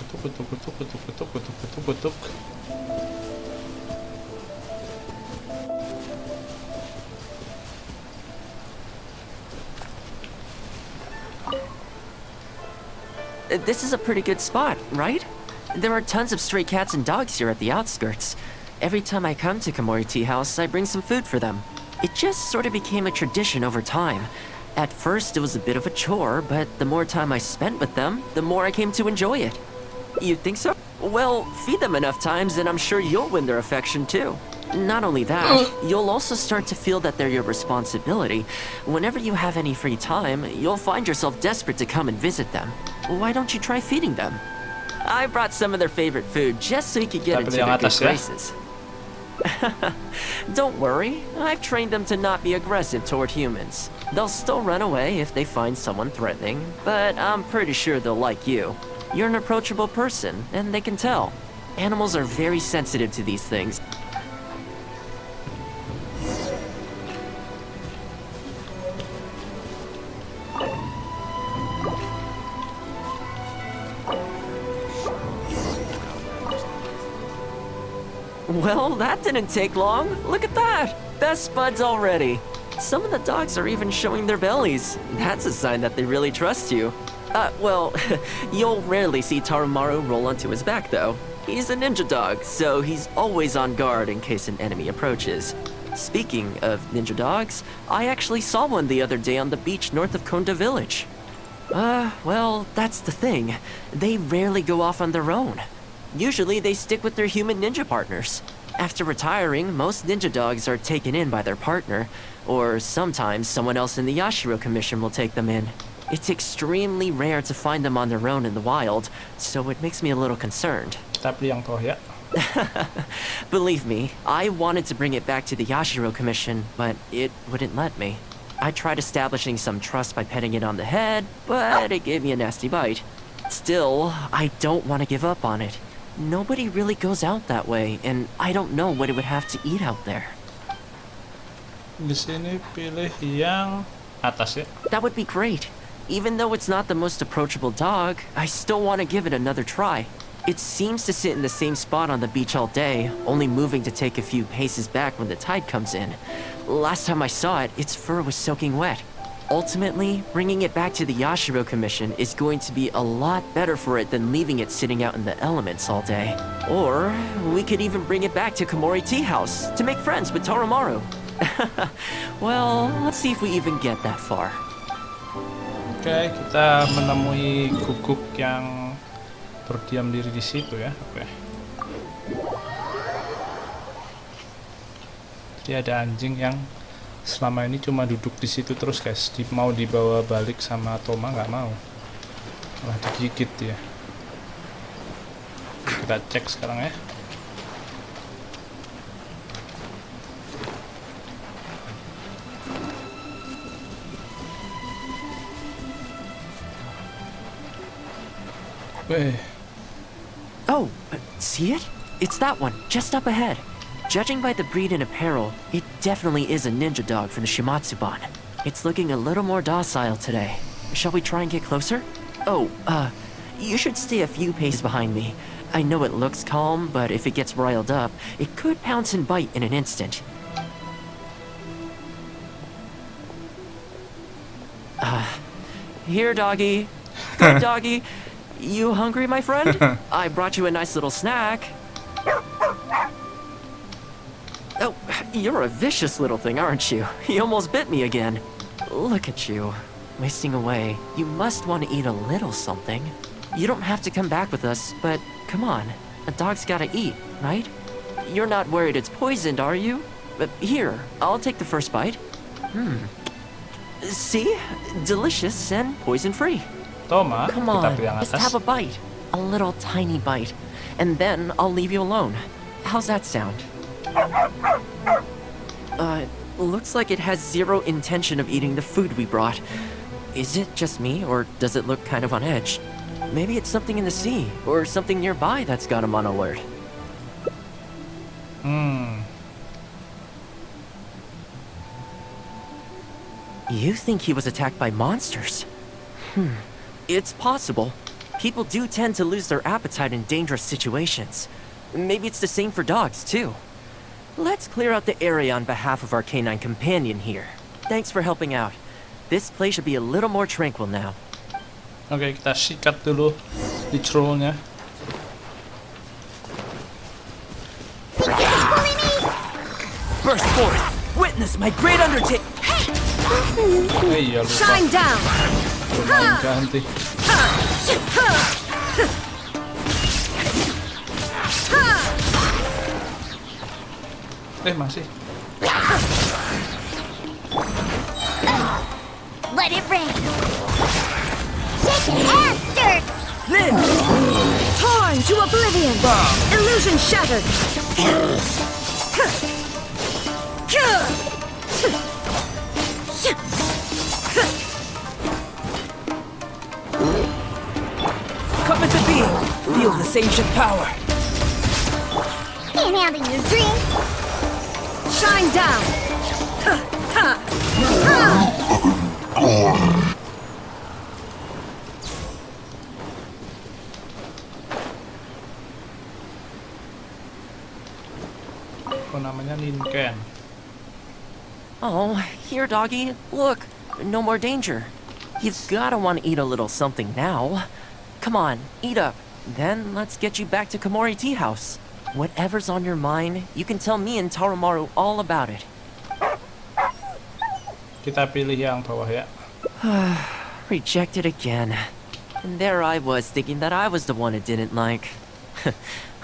Speaker 6: This is a pretty good spot, right? There are tons of stray cats and dogs here at the outskirts. Every time I come to Komori Tea House, I bring some food for them. It just sort of became a tradition over time. At first, it was a bit of a chore, but the more time I spent with them, the more I came to enjoy it. You think so? Well, feed them enough times and I'm sure you'll win their affection too. Not only that, you'll also start to feel that they're your responsibility. Whenever you have any free time, you'll find yourself desperate to come and visit them. Why don't you try feeding them? I brought some of their favorite food just so you could get into their good graces. Don't worry, I've trained them to not be aggressive toward humans. They'll still run away if they find someone threatening, but I'm pretty sure they'll like you. You're an approachable person, and they can tell. Animals are very sensitive to these things. Well, that didn't take long. Look at that! Best buds already. Some of the dogs are even showing their bellies. That's a sign that they really trust you. Well, you'll rarely see Tarumaru roll onto his back, though. He's a ninja dog, so he's always on guard in case an enemy approaches. Speaking of ninja dogs, I actually saw one the other day on the beach north of Konda Village. Well, that's the thing. They rarely go off on their own. Usually they stick with their human ninja partners. After retiring, most ninja dogs are taken in by their partner, or sometimes someone else in the Yashiro Commission will take them in. It's extremely rare to find them on their own in the wild, so it makes me a little concerned.
Speaker 1: Kita beli yang bawah ya.
Speaker 6: Believe me, I wanted to bring it back to the Yashiro Commission, but it wouldn't let me. I tried establishing some trust by petting it on the head, but it gave me a nasty bite. Still, I don't want to give up on it. Nobody really goes out that way, and I don't know what it would have to eat out there.
Speaker 1: Di sini pilih yang atas ya.
Speaker 6: That would be great. Even though it's not the most approachable dog, I still want to give it another try. It seems to sit in the same spot on the beach all day, only moving to take a few paces back when the tide comes in. Last time I saw it, its fur was soaking wet. Ultimately, bringing it back to the Yashiro Commission is going to be a lot better for it than leaving it sitting out in the elements all day. Or, we could even bring it back to Komori Tea House to make friends with Tarumaru. Well, let's see if we even get that far.
Speaker 1: Oke, kita menemui guguk yang berdiam diri di situ ya. Oke. Jadi ada anjing yang selama ini cuma duduk di situ terus guys. Mau dibawa balik sama Thoma nggak mau, malah digigit dia. Kita cek sekarang ya.
Speaker 6: Oh, see it? It's that one, just up ahead. Judging by the breed and apparel, it definitely is a ninja dog from the Shimatsuban. It's looking a little more docile today. Shall we try and get closer? Oh, you should stay a few paces behind me. I know it looks calm, but if it gets riled up, it could pounce and bite in an instant. Here, doggy. Good doggy. You hungry, my friend? I brought you a nice little snack. You're a vicious little thing, aren't you? You almost bit me again. Look at you, wasting away. You must want to eat a little something. You don't have to come back with us, but come on. A dog's gotta eat, right? You're not worried it's poisoned, are you? But here, I'll take the first bite. See? Delicious and poison-free.
Speaker 1: Thoma,
Speaker 6: Come
Speaker 1: kita
Speaker 6: on,
Speaker 1: pilih yang
Speaker 6: just
Speaker 1: atas.
Speaker 6: have a bite. A little tiny bite. And then I'll leave you alone. How's that sound? Looks like it has zero intention of eating the food we brought. Is it just me, or does it look kind of on edge? Maybe it's something in the sea, or something nearby that's got him on alert. You think he was attacked by monsters? It's possible. People do tend to lose their appetite in dangerous situations. Maybe it's the same for dogs, too. Let's clear out the area on behalf of our canine companion here. Thanks for helping out. This place should be a little more tranquil now.
Speaker 1: Oke, kita sikat dulu di trollnya.
Speaker 6: Burst forth! Witness my great undertaking!
Speaker 1: Iya lupa.
Speaker 11: Shine down!
Speaker 1: Lumayan ganti. Masih.
Speaker 2: Let it rain. Shake and stir.
Speaker 11: Live! Torn to oblivion! Illusion shattered!
Speaker 6: Come into being! Feel this ancient power!
Speaker 2: Can't handle your drink.
Speaker 11: Shine down!
Speaker 1: Oh, namanya Lincoln.
Speaker 6: Oh, here, doggy. Look, no more danger. You've gotta want to eat a little something now. Come on, eat up. Then let's get you back to Komori Tea House. Whatever's on your mind, you can tell me and Tarumaru all about it.
Speaker 1: Kita pilih yang bawah ya.
Speaker 6: Rejected again. And there I was thinking that I was the one it didn't like.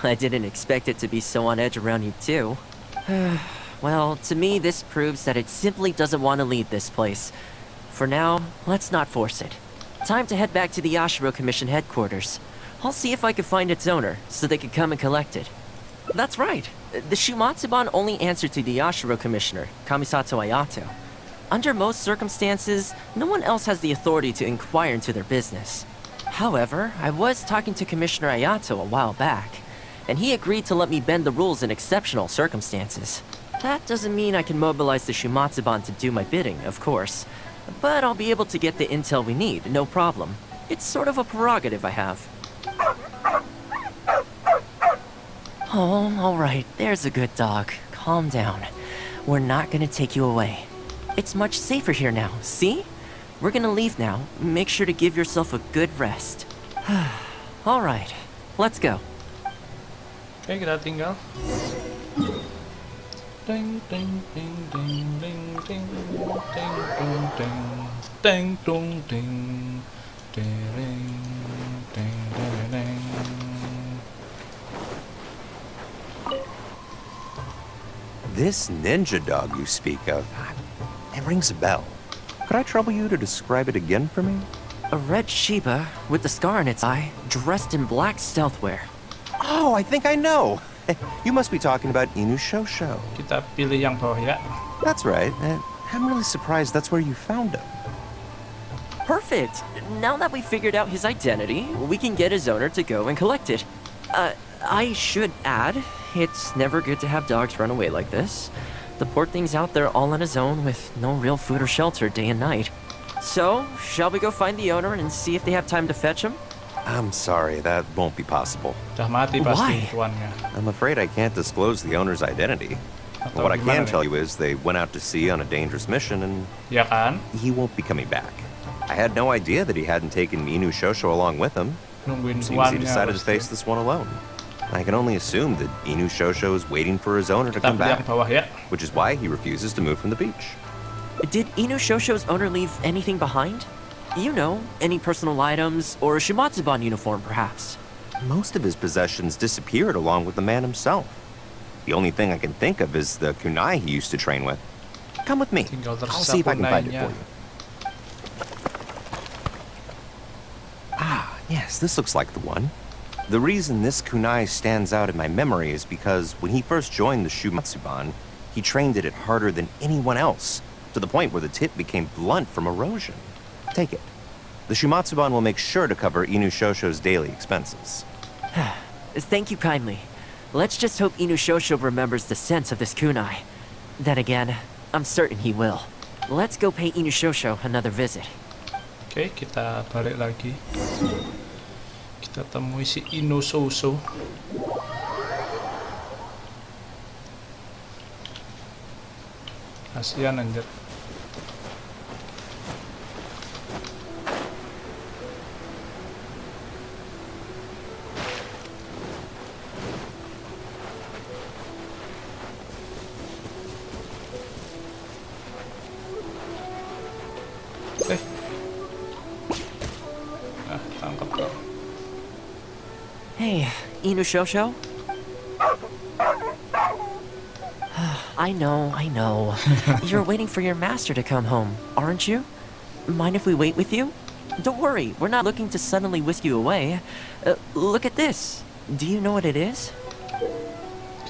Speaker 6: I didn't expect it to be so on edge around you too. Well, to me this proves that it simply doesn't want to leave this place. For now, let's not force it. Time to head back to the Yashiro Commission headquarters. I'll see if I can find its owner, so they can come and collect it. That's right. The Shumatsuban only answer to the Yashiro Commissioner, Kamisato Ayato. Under most circumstances, no one else has the authority to inquire into their business. However, I was talking to Commissioner Ayato a while back, and he agreed to let me bend the rules in exceptional circumstances. That doesn't mean I can mobilize the Shumatsuban to do my bidding, of course, but I'll be able to get the intel we need, no problem. It's sort of a prerogative I have. Oh, alright, there's a good dog. Calm down. We're not gonna take you away. It's much safer here now, see? We're gonna leave now. Make sure to give yourself a good rest. Alright, let's go.
Speaker 1: Oke, kita tinggal. Ding ding ding ding ding ding ding ding ding ding ding ding ding ding.
Speaker 12: This ninja dog you speak of, it rings a bell. Could I trouble you to describe it again for me?
Speaker 6: A red Shiba with the scar in its eye, dressed in black stealth wear.
Speaker 12: Oh, I think I know. You must be talking about Inuyasha.
Speaker 1: Kita pilih yang bawah ya.
Speaker 12: That's right. I'm really surprised that's where you found him.
Speaker 6: Perfect. Now that we figured out his identity, we can get his owner to go and collect it. I should add, it's never good to have dogs run away like this. The poor thing's out there all on his own with no real food or shelter day and night. So, shall we go find the owner and see if they have time to fetch him?
Speaker 12: I'm sorry, that won't be possible.
Speaker 1: Udah mati pasti
Speaker 6: Why?
Speaker 1: tuannya.
Speaker 12: I'm afraid I can't disclose the owner's identity.
Speaker 1: Atau
Speaker 12: What I
Speaker 1: gimana
Speaker 12: can
Speaker 1: nih?
Speaker 12: tell you is they went out to sea on a dangerous mission and
Speaker 1: Ya kan?
Speaker 12: he won't be coming back. I had no idea that he hadn't taken Inu Shosho along with him.
Speaker 1: Nungguin
Speaker 12: Seems he
Speaker 1: tuannya.
Speaker 12: decided to
Speaker 1: pasti.
Speaker 12: face this one alone. I can only assume that Inu Shosho is waiting for his owner to
Speaker 1: Kita
Speaker 12: come
Speaker 1: beli yang
Speaker 12: back,
Speaker 1: bawah ya.
Speaker 12: which is why he refuses to move from the beach.
Speaker 6: Did Inu Shosho's owner leave anything behind? You know, any personal items or a Shimatsuban uniform, perhaps?
Speaker 12: Most of his possessions disappeared along with the man himself. The only thing I can think of is the kunai he used to train with. Come with me.
Speaker 1: Tinggal
Speaker 12: I'll see if I can find it
Speaker 1: kunainya.
Speaker 12: for you. Ah, yes, this looks like the one. The reason this kunai stands out in my memory is because when he first joined the Shumatsuban, he trained at it harder than anyone else, to the point where the tip became blunt from erosion. Take it. The Shumatsuban will make sure to cover Inu Shosho's daily expenses.
Speaker 6: Thank you kindly. Let's just hope Inu Shosho remembers the sense of this kunai. Then again, I'm certain he will. Let's go pay Inu Shosho another visit.
Speaker 1: Oke, kita balik lagi. Kita temui si Inu Shosho. Kasihan anjir. Tangkap kau.
Speaker 6: Hey, Inu Shosho? I know. You're waiting for your master to come home, aren't you? Mind if we wait with you? Don't worry, we're not looking to suddenly whisk you away. Look at this. Do you know what it is?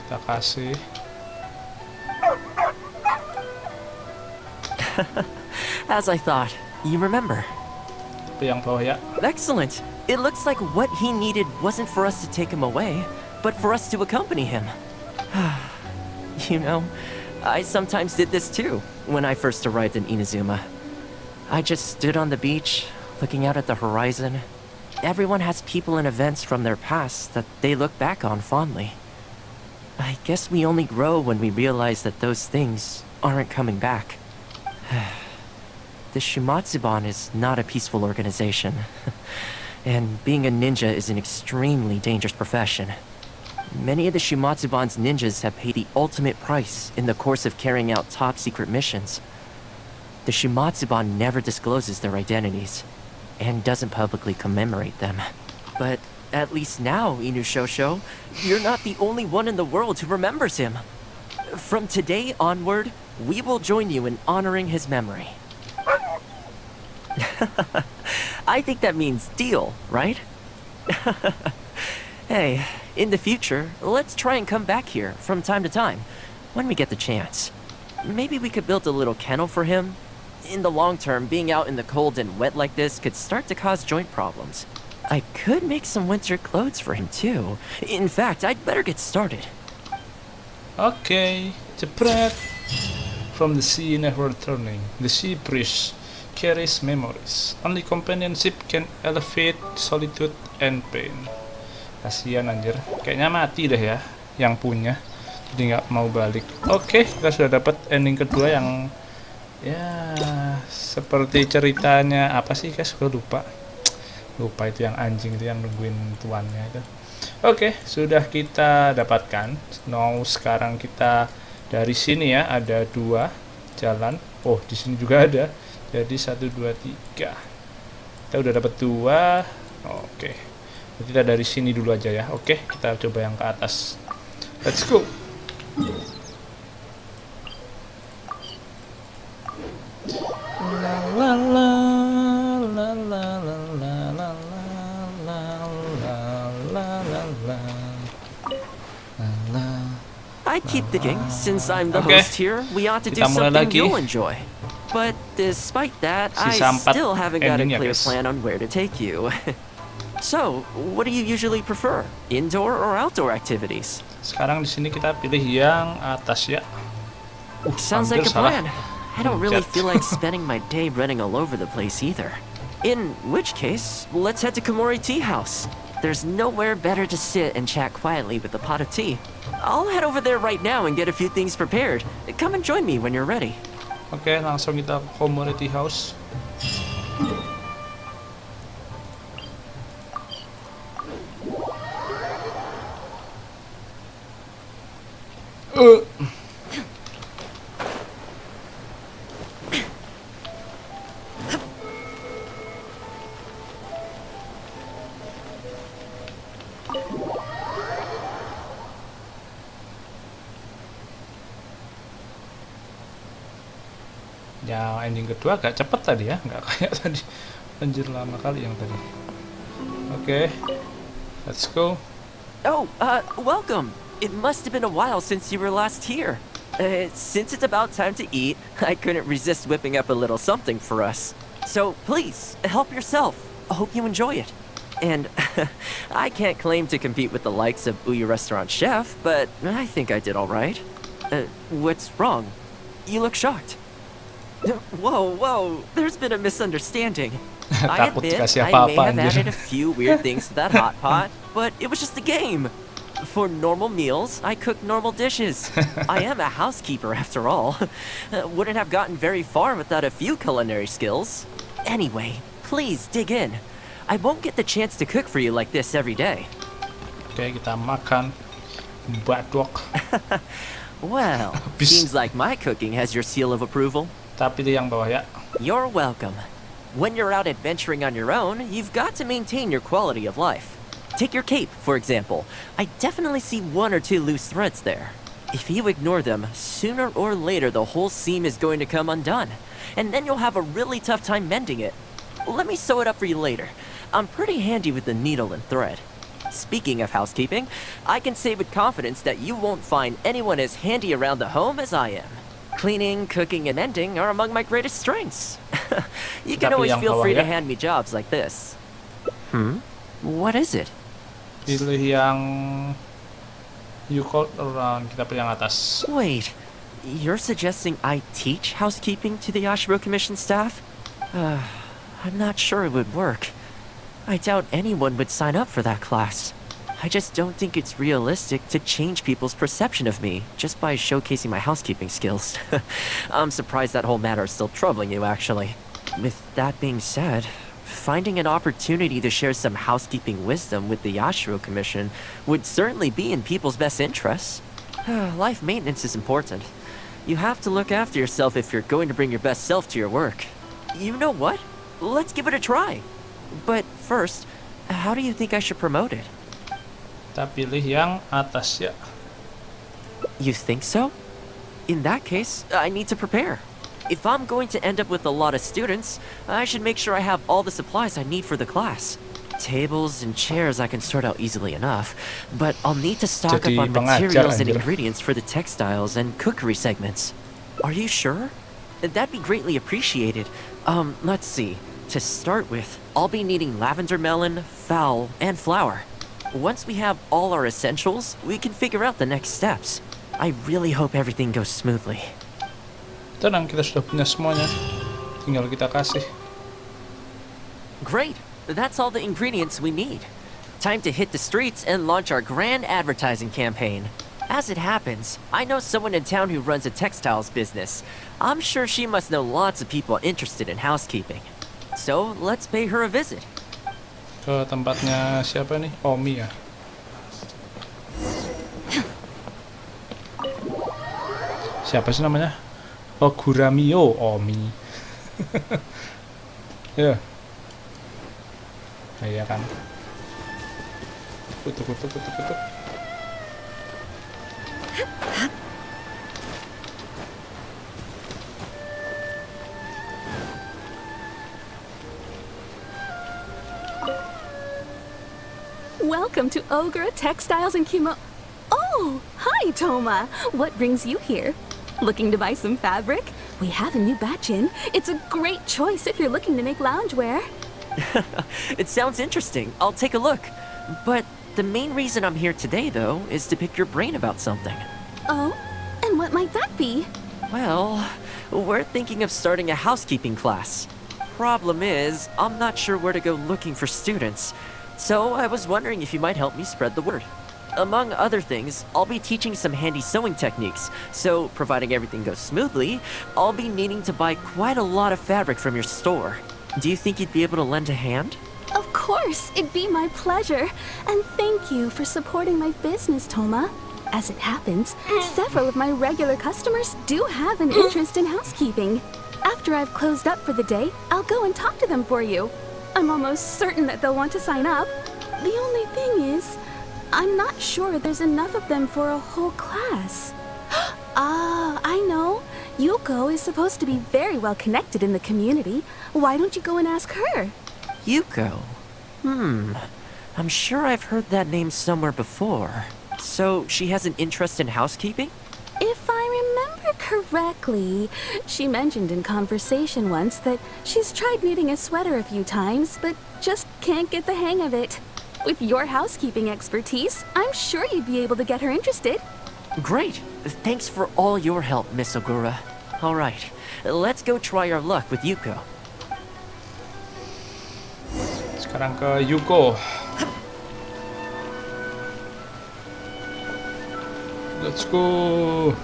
Speaker 1: Kita kasih.
Speaker 6: As I thought, you remember.
Speaker 1: Tapi yang bawah ya.
Speaker 6: Excellent. It looks like what he needed wasn't for us to take him away, but for us to accompany him. You know, I sometimes did this too, when I first arrived in Inazuma. I just stood on the beach, looking out at the horizon. Everyone has people and events from their past that they look back on fondly. I guess we only grow when we realize that those things aren't coming back. The Shimatsuban is not a peaceful organization. And being a ninja is an extremely dangerous profession. Many of the Shimatsuban's ninjas have paid the ultimate price in the course of carrying out top-secret missions. The Shimatsuban never discloses their identities, and doesn't publicly commemorate them. But at least now, Inu Shosho, you're not the only one in the world who remembers him. From today onward, we will join you in honoring his memory. I think that means deal, right? Hey, in the future, let's try and come back here from time to time, when we get the chance. Maybe we could build a little kennel for him. In the long term, being out in the cold and wet like this could start to cause joint problems. I could make some winter clothes for him too. In fact, I'd better get started.
Speaker 1: Okay, jepret. From the sea never returning. The sea breeze carries memories. Only companionship can elevate solitude and pain. Kasian anjir. Kayaknya mati deh ya yang punya. Jadi nggak mau balik. Oke, kita sudah dapat ending kedua yang ya seperti ceritanya apa sih guys? Gue lupa itu yang anjing itu yang nungguin tuannya itu. Oke, sudah kita dapatkan. Now sekarang kita dari sini ya ada 2 jalan. Oh, di sini juga ada. Jadi 1, 2, 3. Kita udah dapat 2. Oke. Kita dari sini dulu aja ya. Oke, kita coba yang ke atas. Let's go. La la la la la la la la la la la la.
Speaker 6: I keep thinking, since I'm the
Speaker 1: Okay.
Speaker 6: host here, we ought to do
Speaker 1: Kita mulai
Speaker 6: something
Speaker 1: lagi.
Speaker 6: you'll enjoy. But despite that,
Speaker 1: Sisa
Speaker 6: I
Speaker 1: 4
Speaker 6: still haven't got a
Speaker 1: endingnya,
Speaker 6: clear
Speaker 1: guys.
Speaker 6: plan on where to take you. So, what do you usually prefer? Indoor or outdoor activities?
Speaker 1: Sekarang di sini kita pilih yang atas ya.
Speaker 6: Sounds like
Speaker 1: hampir
Speaker 6: a
Speaker 1: salah.
Speaker 6: plan. I don't really
Speaker 1: Jet.
Speaker 6: feel like spending my day running all over the place either. In which case, let's head to Komori Tea House. There's nowhere better to sit and chat quietly with a pot of tea. I'll head over there right now and get a few things prepared. Come and join me when you're ready.
Speaker 1: Oke, langsung kita ke Community House. Uh. Ya, ending kedua agak cepet tadi ya, nggak kayak tadi. Anjir, lama kali yang tadi. Oke, let's go.
Speaker 6: Oh, welcome. It must have been a while since you were last here. Since it's about time to eat, I couldn't resist whipping up a little something for us. So please, help yourself. I hope you enjoy it. And I can't claim to compete with the likes of Uyu Restaurant Chef, but I think I did all right. What's wrong? You look shocked. Whoa, there's been a misunderstanding. I
Speaker 1: Takut
Speaker 6: admit
Speaker 1: dikasih
Speaker 6: I may
Speaker 1: apa-apa,
Speaker 6: have
Speaker 1: anjir.
Speaker 6: added a few weird things to that hot pot, but it was just a game. For normal meals, I cook normal dishes. I am a housekeeper after all. Wouldn't have gotten very far without a few culinary skills. Anyway, please dig in. I won't get the chance to cook for you like this every day.
Speaker 1: Oke, kita makan badok.
Speaker 6: Well, seems like my cooking has your seal of approval.
Speaker 1: Tapi di yang bawah ya.
Speaker 6: You're welcome. When you're out adventuring on your own, you've got to maintain your quality of life. Take your cape, for example. I definitely see 1 or 2 loose threads there. If you ignore them, sooner or later the whole seam is going to come undone. And then you'll have a really tough time mending it. Let me sew it up for you later. I'm pretty handy with the needle and thread. Speaking of housekeeping, I can say with confidence that you won't find anyone as handy around the home as I am. Cleaning, cooking, and mending are among my greatest strengths. You can always feel free to hand me jobs like this. What is it?
Speaker 1: Pilih yang you called around. Kita pilih yang atas.
Speaker 6: Wait, you're suggesting I teach housekeeping to the Yashiro Commission staff? I'm not sure it would work. I doubt anyone would sign up for that class. I just don't think it's realistic to change people's perception of me just by showcasing my housekeeping skills. I'm surprised that whole matter is still troubling you, actually. With that being said, finding an opportunity to share some housekeeping wisdom with the Yashiro Commission would certainly be in people's best interests. Life maintenance is important. You have to look after yourself if you're going to bring your best self to your work. You know what? Let's give it a try. But first, how do you think I should promote it?
Speaker 1: Kita pilih yang atas ya.
Speaker 6: You think so? In that case, I need to prepare. If I'm going to end up with a lot of students, I should make sure I have all the supplies I need for the class. Tables and chairs I can sort out easily enough, but I'll need to stock
Speaker 1: Jadi
Speaker 6: up on
Speaker 1: pengajar,
Speaker 6: materials and
Speaker 1: anjir.
Speaker 6: ingredients for the textiles and cookery segments. Are you sure? That'd be greatly appreciated. Let's see. To start with, I'll be needing lavender melon, fowl, and flour. Once we have all our essentials, we can figure out the next steps. I really hope everything goes smoothly.
Speaker 1: Tenang, kita sudah punya semuanya. Tinggal kita kasih.
Speaker 6: Great! That's all the ingredients we need. Time to hit the streets and launch our grand advertising campaign. As it happens, I know someone in town who runs a textiles business. I'm sure she must know lots of people interested in housekeeping. So, let's pay her a visit.
Speaker 1: Ke tempatnya siapa nih? Omi ya. Siapa sih namanya? Oh, Guramio Omi. Ya. Iya kan. Kutuk.
Speaker 13: Welcome to Ogre Textiles and Oh, hi, Thoma. What brings you here? Looking to buy some fabric? We have a new batch in. It's a great choice if you're looking to make loungewear.
Speaker 6: It sounds interesting. I'll take a look. But the main reason I'm here today, though, is to pick your brain about something.
Speaker 13: Oh? And what might that be?
Speaker 6: Well, we're thinking of starting a housekeeping class. Problem is, I'm not sure where to go looking for students. So I was wondering if you might help me spread the word. Among other things, I'll be teaching some handy sewing techniques, so providing everything goes smoothly, I'll be needing to buy quite a lot of fabric from your store. Do you think you'd be able to lend a hand?
Speaker 13: Of course, it'd be my pleasure. And thank you for supporting my business, Thoma. As it happens, several of my regular customers do have an interest in housekeeping. After I've closed up for the day, I'll go and talk to them for you. I'm almost certain that they'll want to sign up. The only thing is, I'm not sure there's enough of them for a whole class. Ah, I know. Yuko is supposed to be very well connected in the community. Why don't you go and ask her?
Speaker 6: Yuko? I'm sure I've heard that name somewhere before. So, she has an interest in housekeeping?
Speaker 13: If I remember correctly, she mentioned in conversation once that she's tried knitting a sweater a few times, but just can't get the hang of it. With your housekeeping expertise, I'm sure you'd be able to get her interested.
Speaker 6: Great! Thanks for all your help, Miss Ogura. Alright, let's go try our luck with Yuko.
Speaker 1: Sekarang ke Yuko. Let's go.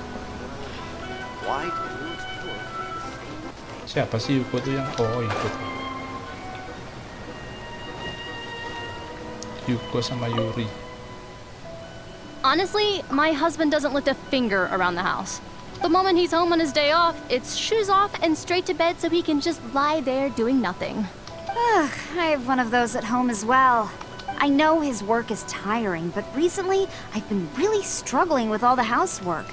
Speaker 1: Siapa sih Yuko tuh yang itu? Yuko sama Yuri.
Speaker 8: Honestly, my husband doesn't lift a finger around the house. The moment he's home on his day off, it's shoes off and straight to bed so he can just lie there doing nothing.
Speaker 11: Ugh, I have one of those at home as well. I know his work is tiring, but recently I've been really struggling with all the housework.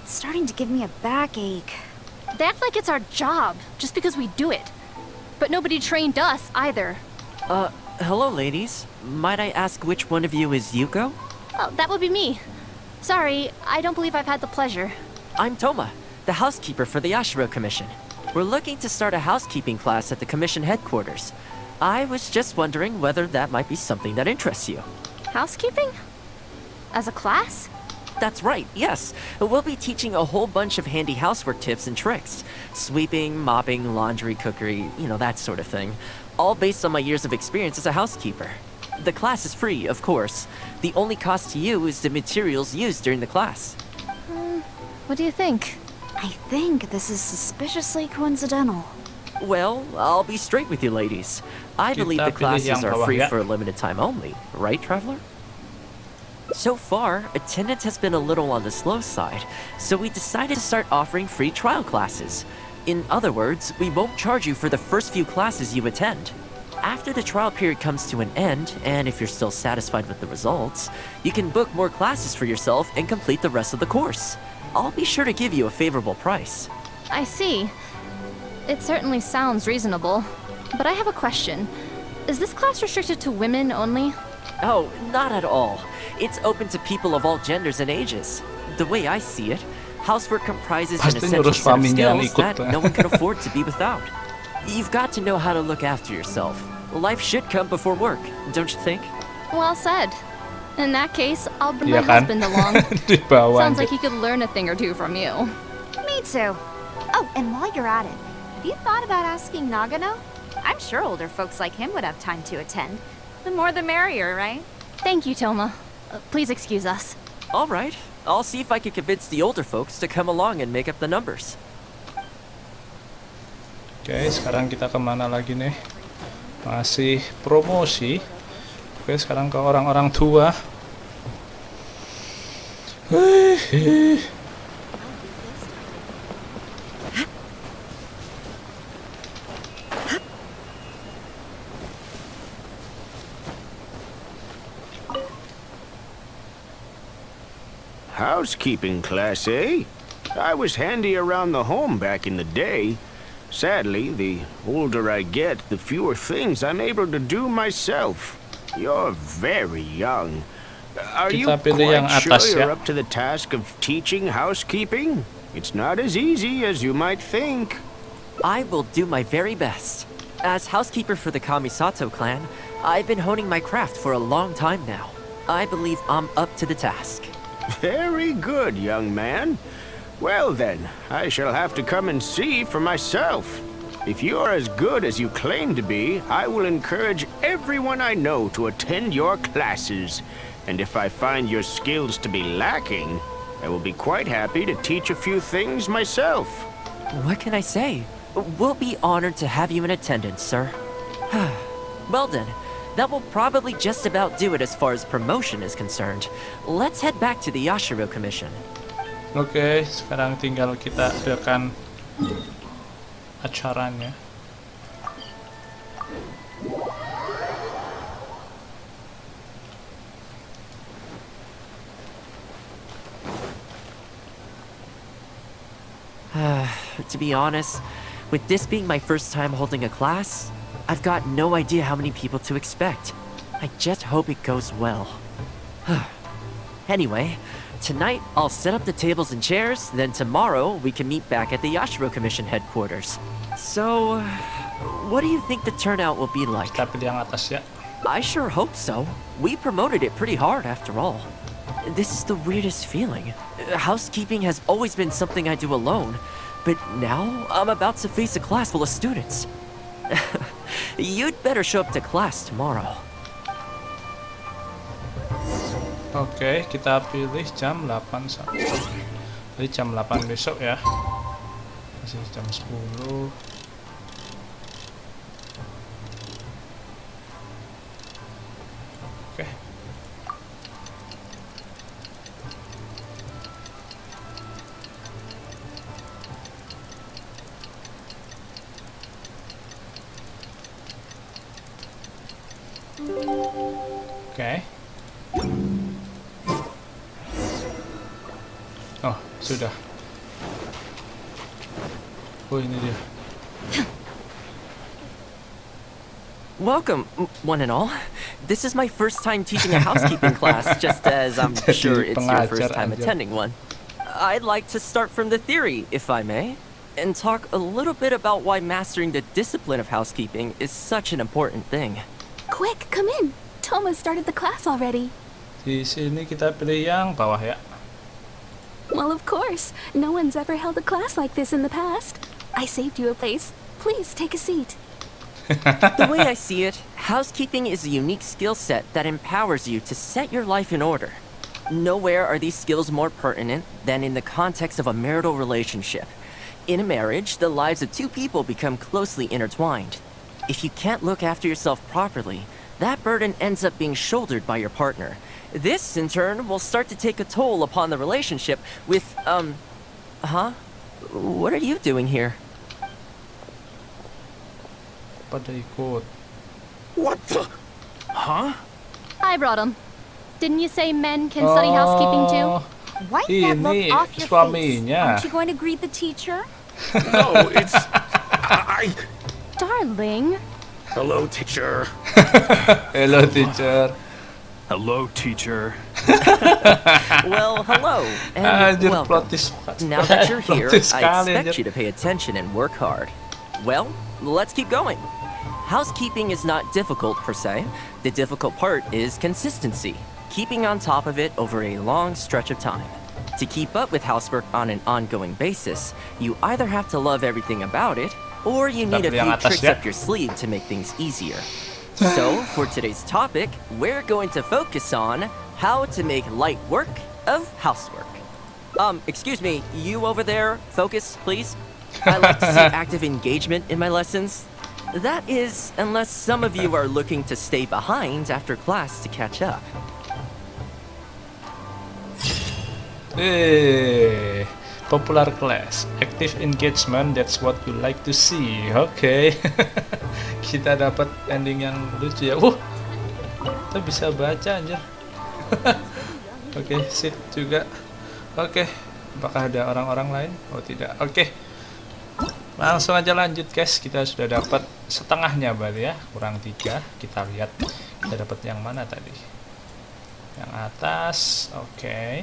Speaker 11: It's starting to give me a backache.
Speaker 8: They act like it's our job, just because we do it. But nobody trained us, either.
Speaker 6: Hello, ladies. Might I ask which one of you is Yuko?
Speaker 8: Oh, that would be me. Sorry, I don't believe I've had the pleasure.
Speaker 6: I'm Thoma, the housekeeper for the Ashiro Commission. We're looking to start a housekeeping class at the Commission headquarters. I was just wondering whether that might be something that interests you.
Speaker 8: Housekeeping? As a class?
Speaker 6: That's right, yes. We'll be teaching a whole bunch of handy housework tips and tricks. Sweeping, mopping, laundry, cookery, that sort of thing. All based on my years of experience as a housekeeper. The class is free, of course. The only cost to you is the materials used during the class.
Speaker 8: What do you think?
Speaker 11: I think this is suspiciously coincidental.
Speaker 6: Well, I'll be straight with you ladies. I believe the classes are free for a limited time only, right, Traveler? So far, attendance has been a little on the slow side, so we decided to start offering free trial classes. In other words, we won't charge you for the first few classes you attend. After the trial period comes to an end, and if you're still satisfied with the results, you can book more classes for yourself and complete the rest of the course. I'll be sure to give you a favorable price.
Speaker 8: I see. It certainly sounds reasonable. But I have a question. Is this class restricted to women only?
Speaker 6: Oh, not at all. It's open to people of all genders and ages. The way I see it, housework comprises an essential set of skills that no one can afford to be without. You've got to know how to look after yourself. Life should come before work, don't you think?
Speaker 8: Well said. In that case, I'll bring my husband along. Sounds like he could learn a thing or two from you.
Speaker 11: Me too. Oh, and while you're at it, have you thought about asking Nagano? I'm sure older folks like him would have time to attend. The more the merrier, right?
Speaker 8: Thank you, Thoma. Please excuse us.
Speaker 6: All right. I'll see if I can convince the older folks to come along and make up the numbers.
Speaker 1: Oke, sekarang kita kemana lagi nih? Masih promosi. Oke, sekarang ke orang-orang tua.
Speaker 14: Housekeeping class, eh? I was handy around the home back in the day. Sadly, the older I get, the fewer things I'm able to do myself. You're very young. Are you quite sure you're up to the task of teaching housekeeping? It's not as easy as you might think.
Speaker 6: I will do my very best. As housekeeper for the Kamisato clan, I've been honing my craft for a long time now. I believe I'm up to the task.
Speaker 14: Very good, young man. Well then, I shall have to come and see for myself. If you're as good as you claim to be, I will encourage everyone I know to attend your classes. And if I find your skills to be lacking, I will be quite happy to teach a few things myself.
Speaker 6: What can I say? We'll be honored to have you in attendance, sir. Well then, That will probably just about do it as far as promotion is concerned. Let's head back to the Yashiro Commission.
Speaker 1: Oke, sekarang tinggal kita adakan acaranya.
Speaker 6: To be honest, with this being my first time holding a class, I've got no idea how many people to expect. I just hope it goes well. Anyway, tonight I'll set up the tables and chairs, then tomorrow we can meet back at the Yashiro Commission headquarters. So, what do you think the turnout will be like?
Speaker 1: Kita pilih yang atas ya.
Speaker 6: I sure hope so. We promoted it pretty hard after all. This is the weirdest feeling. Housekeeping has always been something I do alone, but now I'm about to face a class full of students. You'd better show up to class tomorrow.
Speaker 1: Oke, kita pilih jam 8 sampai. Jadi jam 8 besok ya. Masih jam 10. Oke. Oke. Oh, sudah. Oh, ini dia.
Speaker 6: Welcome, one and all. This is my first time teaching a housekeeping class, just as I'm sure it's your first time attending one. I'd like to start from the theory, if I may, and talk a little bit about why mastering the discipline of housekeeping is such an important thing.
Speaker 13: Quick, come in. Thoma started the class already.
Speaker 1: Di sini kita pilih yang bawah ya.
Speaker 13: Well, of course. No one's ever held a class like this in the past. I saved you a place. Please take a seat.
Speaker 6: The way I see it, housekeeping is a unique skill set that empowers you to set your life in order. Nowhere are these skills more pertinent than in the context of a marital relationship. In a marriage, the lives of two people become closely intertwined. If you can't look after yourself properly, that burden ends up being shouldered by your partner. This, in turn, will start to take a toll upon the relationship with, What are you doing here?
Speaker 1: Pada ikut.
Speaker 4: What the?
Speaker 5: Huh?
Speaker 8: I brought him. Didn't you say men can study housekeeping too?
Speaker 11: Wipe that look
Speaker 1: Ini
Speaker 11: off your face.
Speaker 1: suaminya.
Speaker 11: Aren't you going to greet the teacher?
Speaker 4: No, it's... I...
Speaker 8: Darling.
Speaker 4: Hello, teacher.
Speaker 1: Hello, teacher.
Speaker 5: Hello, teacher.
Speaker 6: Well, hello, and
Speaker 1: Anjir,
Speaker 6: welcome.
Speaker 1: plot twist.
Speaker 6: Now that you're here,
Speaker 1: Plot twist
Speaker 6: I
Speaker 1: sekali,
Speaker 6: expect
Speaker 1: anjir.
Speaker 6: you to pay attention and work hard. Well, let's keep going. Housekeeping is not difficult per se. The difficult part is consistency, keeping on top of it over a long stretch of time. To keep up with housework on an ongoing basis, you either have to love everything about it, or you need a
Speaker 1: Tapi yang
Speaker 6: few
Speaker 1: atas
Speaker 6: tricks
Speaker 1: ya.
Speaker 6: up your sleeve to make things easier. So, for today's topic, we're going to focus on how to make light work of housework. Excuse me, you over there, focus, please. I like to see active engagement in my lessons. That is, unless some of you are looking to stay behind after class to catch up.
Speaker 1: Popular class, active engagement, that's what you like to see. Oke. Kita dapat ending yang lucu ya. Kita bisa baca anjir. Oke, sit juga. Oke, apakah ada orang-orang lain? Oh tidak. Oke. Langsung aja lanjut guys. Kita sudah dapat setengahnya berarti ya, kurang 3. Kita lihat kita dapat yang mana tadi. Yang atas. Oke.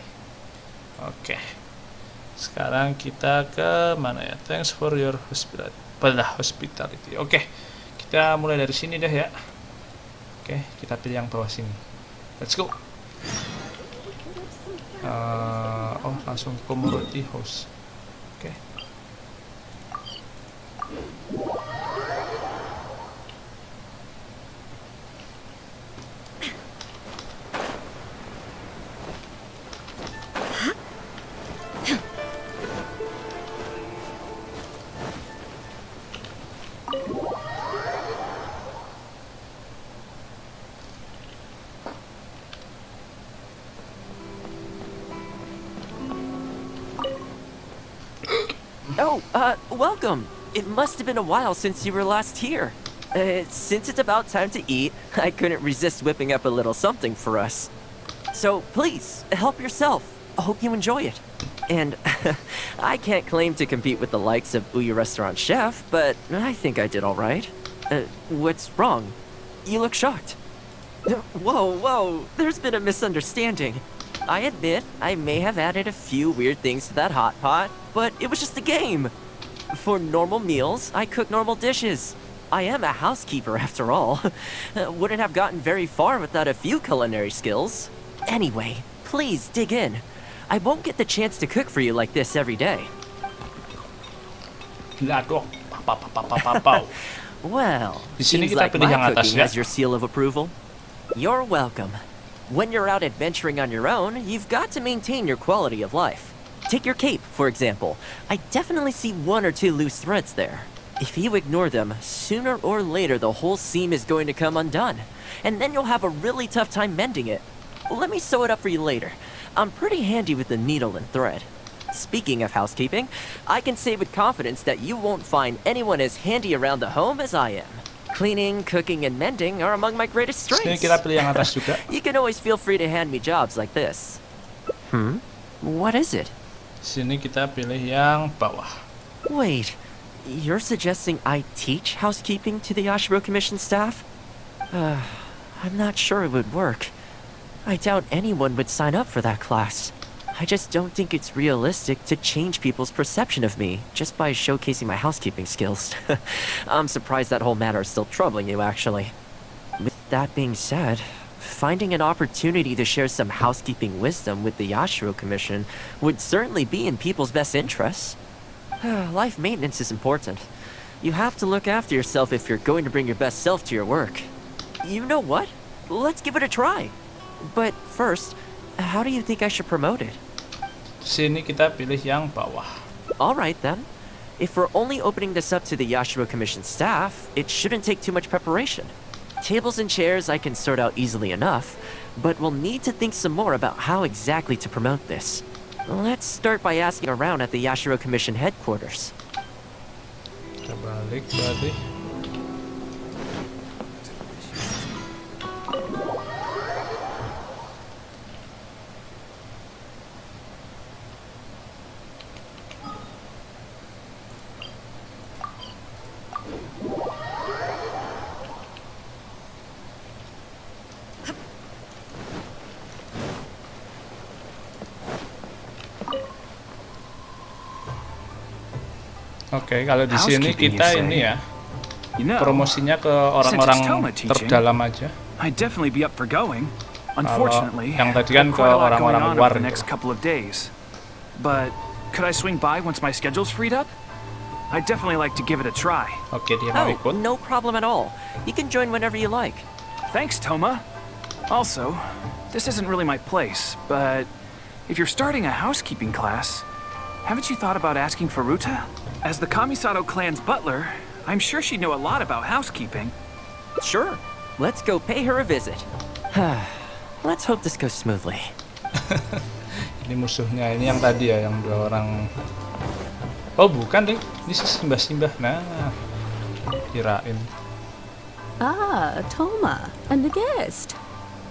Speaker 1: Oke. Sekarang kita ke mana ya? Thanks for your hospitality. Oke. Kita mulai dari sini deh ya. Oke, kita pilih yang bawah sini. Let's go. Oh, langsung community host. Oke.
Speaker 6: Oh, welcome. It must have been a while since you were last here. Since it's about time to eat, I couldn't resist whipping up a little something for us. So please, help yourself. I hope you enjoy it. And I can't claim to compete with the likes of Ouya Restaurant Chef, but I think I did all right. What's wrong? You look shocked. Whoa, there's been a misunderstanding. I admit I may have added a few weird things to that hot pot, but it was just a game. For normal meals, I cook normal dishes. I am a housekeeper after all. Wouldn't have gotten very far without a few culinary skills. Anyway, please dig in. I won't get the chance to cook for you like this every day. Well,
Speaker 1: Di sini
Speaker 6: seems
Speaker 1: kita
Speaker 6: like
Speaker 1: pilih yang
Speaker 6: my
Speaker 1: atas
Speaker 6: cooking
Speaker 1: ya.
Speaker 6: has your seal of approval. You're welcome. When you're out adventuring on your own, you've got to maintain your quality of life. Take your cape, for example. I definitely see 1 or 2 loose threads there. If you ignore them, sooner or later the whole seam is going to come undone, and then you'll have a really tough time mending it. Let me sew it up for you later. I'm pretty handy with the needle and thread. Speaking of housekeeping, I can say with confidence that you won't find anyone as handy around the home as I am. Cleaning, cooking, and mending are among my greatest
Speaker 1: Sini
Speaker 6: strengths.
Speaker 1: kita pilih yang atas juga.
Speaker 6: You can always feel free to hand me jobs like this. What is it?
Speaker 1: Sini kita pilih yang bawah.
Speaker 6: Wait, you're suggesting I teach housekeeping to the Yashiro Commission staff? I'm not sure it would work. I doubt anyone would sign up for that class. I just don't think it's realistic to change people's perception of me just by showcasing my housekeeping skills. I'm surprised that whole matter is still troubling you, actually. With that being said, finding an opportunity to share some housekeeping wisdom with the Yashiro Commission would certainly be in people's best interests. Life maintenance is important. You have to look after yourself if you're going to bring your best self to your work. You know what? Let's give it a try. But first, how do you think I should promote it?
Speaker 1: Sini kita pilih yang bawah.
Speaker 6: Alright then. If we're only opening this up to the Yashiro Commission staff, it shouldn't take too much preparation. Tables and chairs I can sort out easily enough, but we'll need to think some more about how exactly to promote this. Let's start by asking around at the Yashiro Commission headquarters.
Speaker 1: Kita balik berarti. Oke, kalau di sini kita ini ya promosinya ke orang-orang terdalam aja.
Speaker 5: I'd definitely be up for going.
Speaker 1: Kalau
Speaker 5: Unfortunately,
Speaker 1: yang tadi kan
Speaker 5: I've
Speaker 1: ke
Speaker 5: quite a lot going
Speaker 1: orang-orang
Speaker 5: on
Speaker 1: luar
Speaker 5: over the
Speaker 1: gitu.
Speaker 5: next couple of days. But could I swing by once my schedule's freed up? I'd definitely like to give it a try.
Speaker 1: Oke, dia mau ikut.
Speaker 6: No problem at all. You can join whenever you like.
Speaker 5: Thanks, Thoma. Also, this isn't really my place, but if you're starting a housekeeping class, haven't you thought about asking for Ruta? As the Kamisato clan's butler, I'm sure she'd know a lot about housekeeping.
Speaker 6: Sure. Let's go pay her a visit. Let's hope this goes smoothly.
Speaker 1: Ini musuhnya, ini yang tadi ya, yang 2 orang. Oh bukan deh, ini simbah-simbah. Nah, kirain.
Speaker 13: Ah, Thoma, and the guest.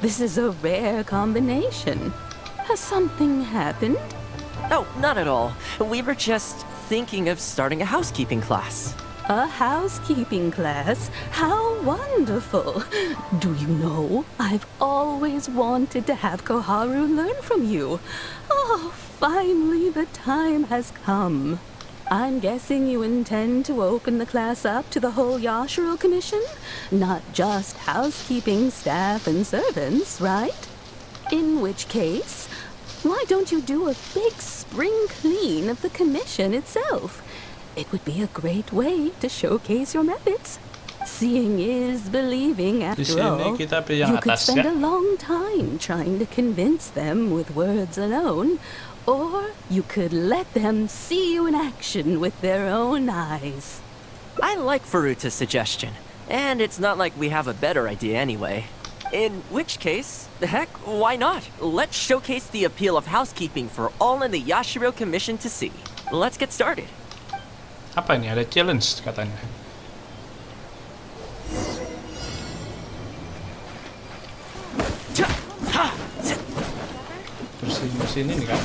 Speaker 13: This is a rare combination. Has something happened?
Speaker 6: Oh, not at all. We were just thinking of starting a housekeeping class.
Speaker 13: A housekeeping class? How wonderful! Do you know, I've always wanted to have Koharu learn from you. Oh, finally the time has come. I'm guessing you intend to open the class up to the whole Yashiro Commission? Not just housekeeping staff and servants, right? In which case, why don't you do a big spring clean of the commission itself? It would be a great way to showcase your methods. Seeing is believing,
Speaker 1: Di
Speaker 13: after
Speaker 1: sini
Speaker 13: all.
Speaker 1: kita pilih yang
Speaker 13: You could
Speaker 1: atas
Speaker 13: spend
Speaker 1: ya.
Speaker 13: a long time trying to convince them with words alone, or you could let them see you in action with their own eyes.
Speaker 6: I like Furuta's suggestion, and it's not like we have a better idea anyway. In which case, heck, why not? Let's showcase the appeal of housekeeping for all in the Yashiro Commission to see. Let's get started.
Speaker 1: Apa ini? Ada challenge katanya. Bersihin ini kan.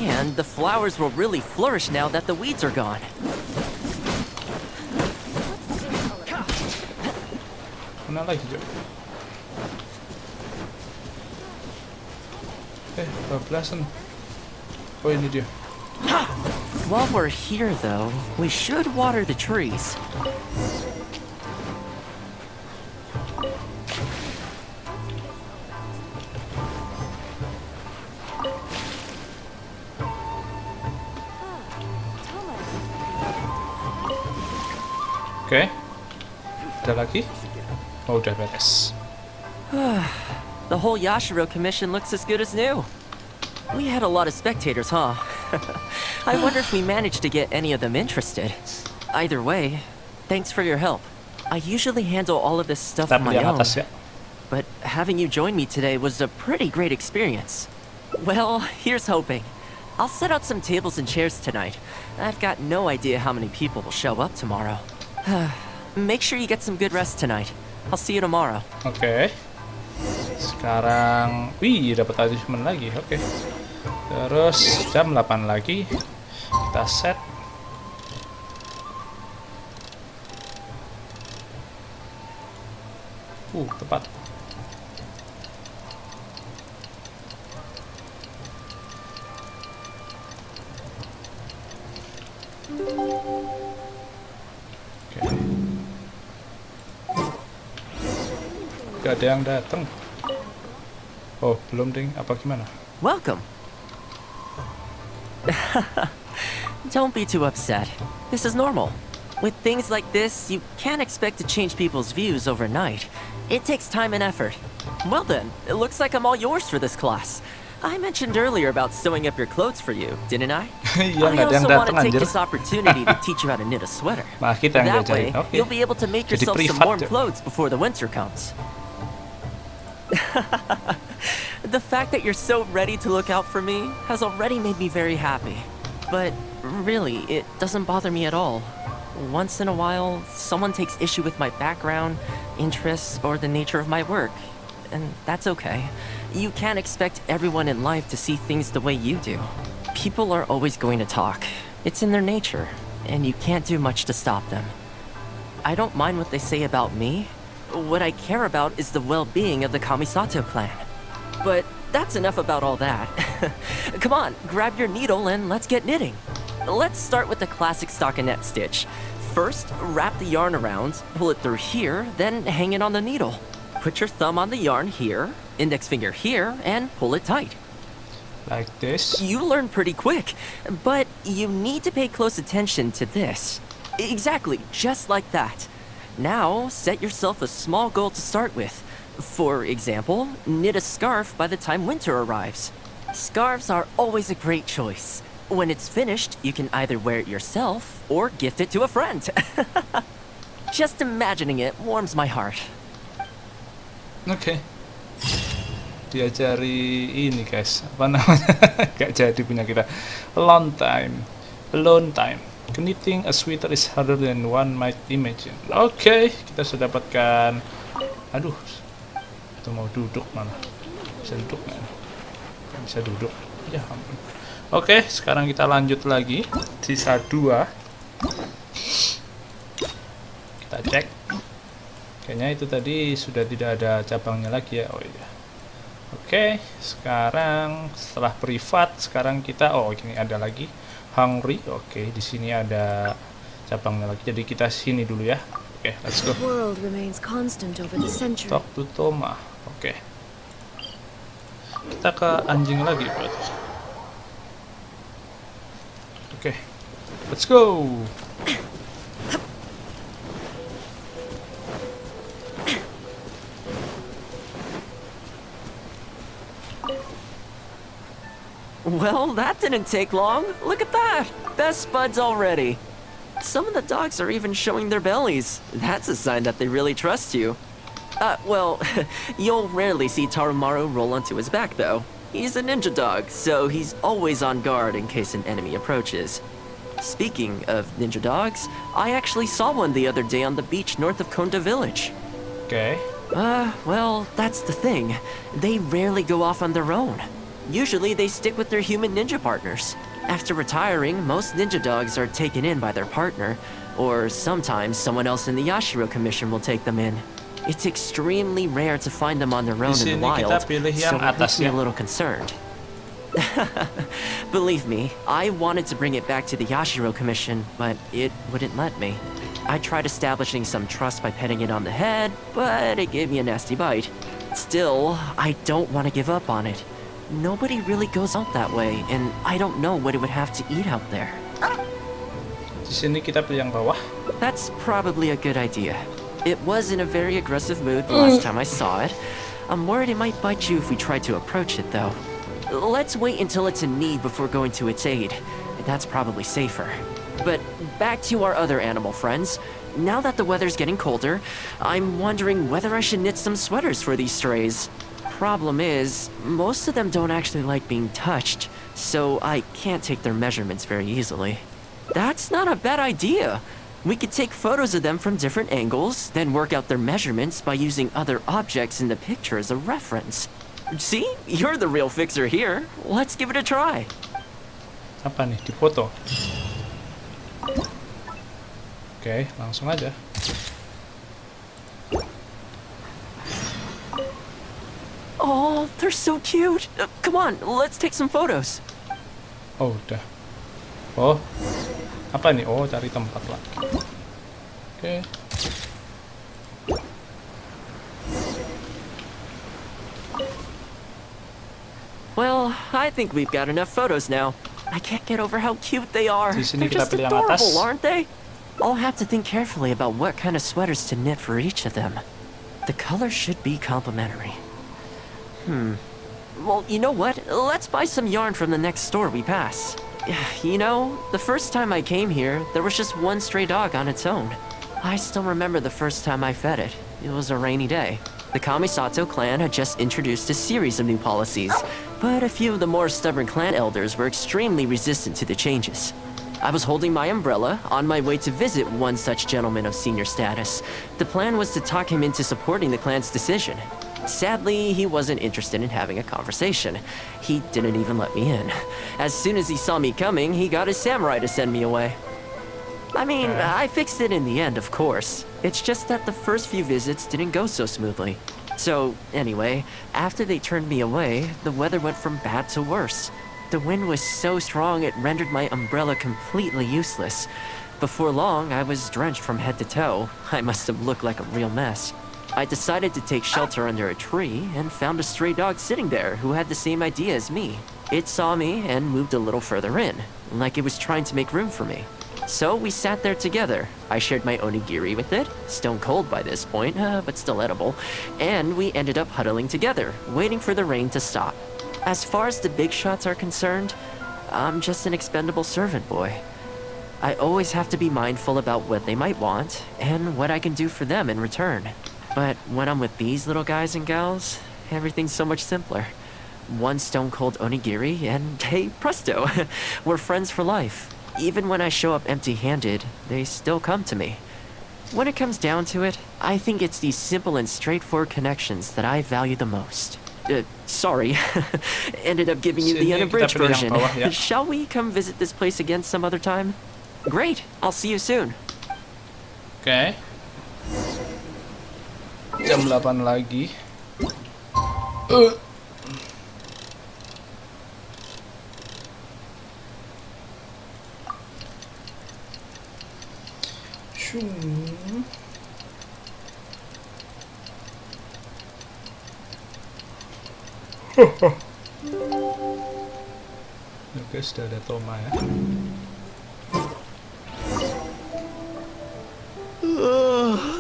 Speaker 6: And the flowers will really flourish now that the weeds are gone.
Speaker 1: Mana lagi, Jo? Bablasan. Oh, ini dia.
Speaker 6: While we're here, though, we should water the trees.
Speaker 1: Oke. Ada lagi? Oh, udah beres.
Speaker 6: The whole Yashiro Commission looks as good as new. We had a lot of spectators, huh? I wonder if we managed to get any of them interested. Either way, thanks for your help. I usually handle all of this stuff on my own, but having you join me today was a pretty great experience. Well, here's hoping. I'll set out some tables and chairs tonight. I've got no idea how many people will show up tomorrow. Make sure you get some good rest tonight. I'll see you tomorrow.
Speaker 1: Oke. Sekarang, dapat achievement lagi. Oke. Terus jam 8 lagi. Kita set. Tepat. Gak ada yang datang. Oh, belum ding. Apa gimana?
Speaker 6: Welcome. Don't be too upset. This is normal. With things like this, you can't expect to change people's views overnight. It takes time and effort. Well then, it looks like I'm all yours for this class. I mentioned earlier about sewing up your clothes for you, didn't I?
Speaker 1: Iya,
Speaker 6: I also want to take
Speaker 1: anjir.
Speaker 6: this opportunity to teach you how to knit a sweater.
Speaker 1: Nah, kita yang
Speaker 6: That way,
Speaker 1: diajarin. Oke.
Speaker 6: you'll be able to make
Speaker 1: Jadi
Speaker 6: yourself some
Speaker 1: privat,
Speaker 6: warm
Speaker 1: Jo.
Speaker 6: clothes before the winter comes. The fact that you're so ready to look out for me has already made me very happy. But really, it doesn't bother me at all. Once in a while, someone takes issue with my background, interests, or the nature of my work. And that's okay. You can't expect everyone in life to see things the way you do. People are always going to talk. It's in their nature, and you can't do much to stop them. I don't mind what they say about me. What I care about is the well-being of the Kamisato clan. But that's enough about all that. Come on, grab your needle and let's get knitting. Let's start with the classic stockinette stitch. First, wrap the yarn around, pull it through here, then hang it on the needle. Put your thumb on the yarn here, index finger here, and pull it tight.
Speaker 1: Like this.
Speaker 6: You learn pretty quick, but you need to pay close attention to this. Exactly, just like that. Now, set yourself a small goal to start with. For example, knit a scarf by the time winter arrives. Scarves are always a great choice. When it's finished, you can either wear it yourself or gift it to a friend. Just imagining it warms my heart.
Speaker 1: Oke. Diajari ini guys, apa namanya? Gak jadi punya kita. Alone time. Knitting a sweater is harder than one might imagine. Oke, kita sudah dapatkan. Aduh, itu mau duduk malah. Bisa duduk nggak? Nggak bisa duduk. Ya ampun. Oke, sekarang kita lanjut lagi. Sisa 2. Kita cek. Kayaknya itu tadi sudah tidak ada cabangnya lagi ya. Oh iya. Oke, sekarang setelah privat, sekarang kita ini ada lagi hungry. Oke, di sini ada cabangnya lagi. Jadi kita sini dulu ya. Oke, let's go. Talk to Thoma. Oke. Kita ke anjing lagi berarti. Oke. Let's go.
Speaker 6: Well, that didn't take long. Look at that. Best buds already. Some of the dogs are even showing their bellies. That's a sign that they really trust you. Well, you'll rarely see Tarumaru roll onto his back, though. He's a ninja dog, so he's always on guard in case an enemy approaches. Speaking of ninja dogs, I actually saw one the other day on the beach north of Konda Village.
Speaker 1: Okay.
Speaker 6: Well, that's the thing. They rarely go off on their own. Usually they stick with their human ninja partners. After retiring, most ninja dogs are taken in by their partner, or sometimes someone else in the Yashiro Commission will take them in. It's extremely rare to find them on their own in the wild, so it makes me a little concerned. Believe me, I wanted to bring it back to the Yashiro Commission, but it wouldn't let me. I tried establishing some trust by petting it on the head, but it gave me a nasty bite. Still, I don't want to give up on it. Nobody really goes out that way, and I don't know what it would have to eat out there.
Speaker 1: Di sini kita pilih yang bawah.
Speaker 6: That's probably a good idea. It was in a very aggressive mood the last time I saw it. I'm worried it might bite you if we try to approach it, though. Let's wait until it's in need before going to its aid. That's probably safer. But back to our other animal friends. Now that the weather's getting colder, I'm wondering whether I should knit some sweaters for these strays. Problem is, most of them don't actually like being touched, so I can't take their measurements very easily. That's not a bad idea. We could take photos of them from different angles, then work out their measurements by using other objects in the picture as a reference. See? You're the real fixer here. Let's give it a try.
Speaker 1: Apa nih? Di foto. Oke, langsung aja.
Speaker 6: Oh, they're so cute. Come on, let's take some photos.
Speaker 1: Oh, udah. Oh. Apa nih? Oh, cari tempat lah. Oke.
Speaker 6: Well, I think we've got enough photos now. I can't get over how cute they are.
Speaker 1: Di sini
Speaker 6: They're
Speaker 1: kita
Speaker 6: just
Speaker 1: pilih yang atas.
Speaker 6: adorable, aren't they? I'll have to think carefully about what kind of sweaters to knit for each of them. The colors should be complementary. Well, you know what? Let's buy some yarn from the next store we pass. You know, the first time I came here, there was just one stray dog on its own. I still remember the first time I fed it. It was a rainy day. The Kamisato clan had just introduced a series of new policies, but a few of the more stubborn clan elders were extremely resistant to the changes. I was holding my umbrella, on my way to visit one such gentleman of senior status. The plan was to talk him into supporting the clan's decision. Sadly, he wasn't interested in having a conversation. He didn't even let me in. As soon as he saw me coming, he got his samurai to send me away. I mean, I fixed it in the end, of course. It's just that the first few visits didn't go so smoothly. So, anyway, after they turned me away, the weather went from bad to worse. The wind was so strong it rendered my umbrella completely useless. Before long, I was drenched from head to toe. I must have looked like a real mess. I decided to take shelter under a tree and found a stray dog sitting there who had the same idea as me. It saw me and moved a little further in, like it was trying to make room for me. So we sat there together. I shared my onigiri with it, stone cold by this point, but still edible, and we ended up huddling together, waiting for the rain to stop. As far as the big shots are concerned, I'm just an expendable servant boy. I always have to be mindful about what they might want and what I can do for them in return. But when I'm with these little guys and gals, everything's so much simpler. One stone-cold onigiri, and hey, presto, we're friends for life. Even when I show up empty-handed, they still come to me. When it comes down to it, I think it's these simple and straightforward connections that I value the most. Sorry. Ended up giving you the unabridged version. Shall we come visit this place again some other time? Great, I'll see you soon.
Speaker 1: Oke. Jam 8 lagi. Oke, sudah ada Thoma ya.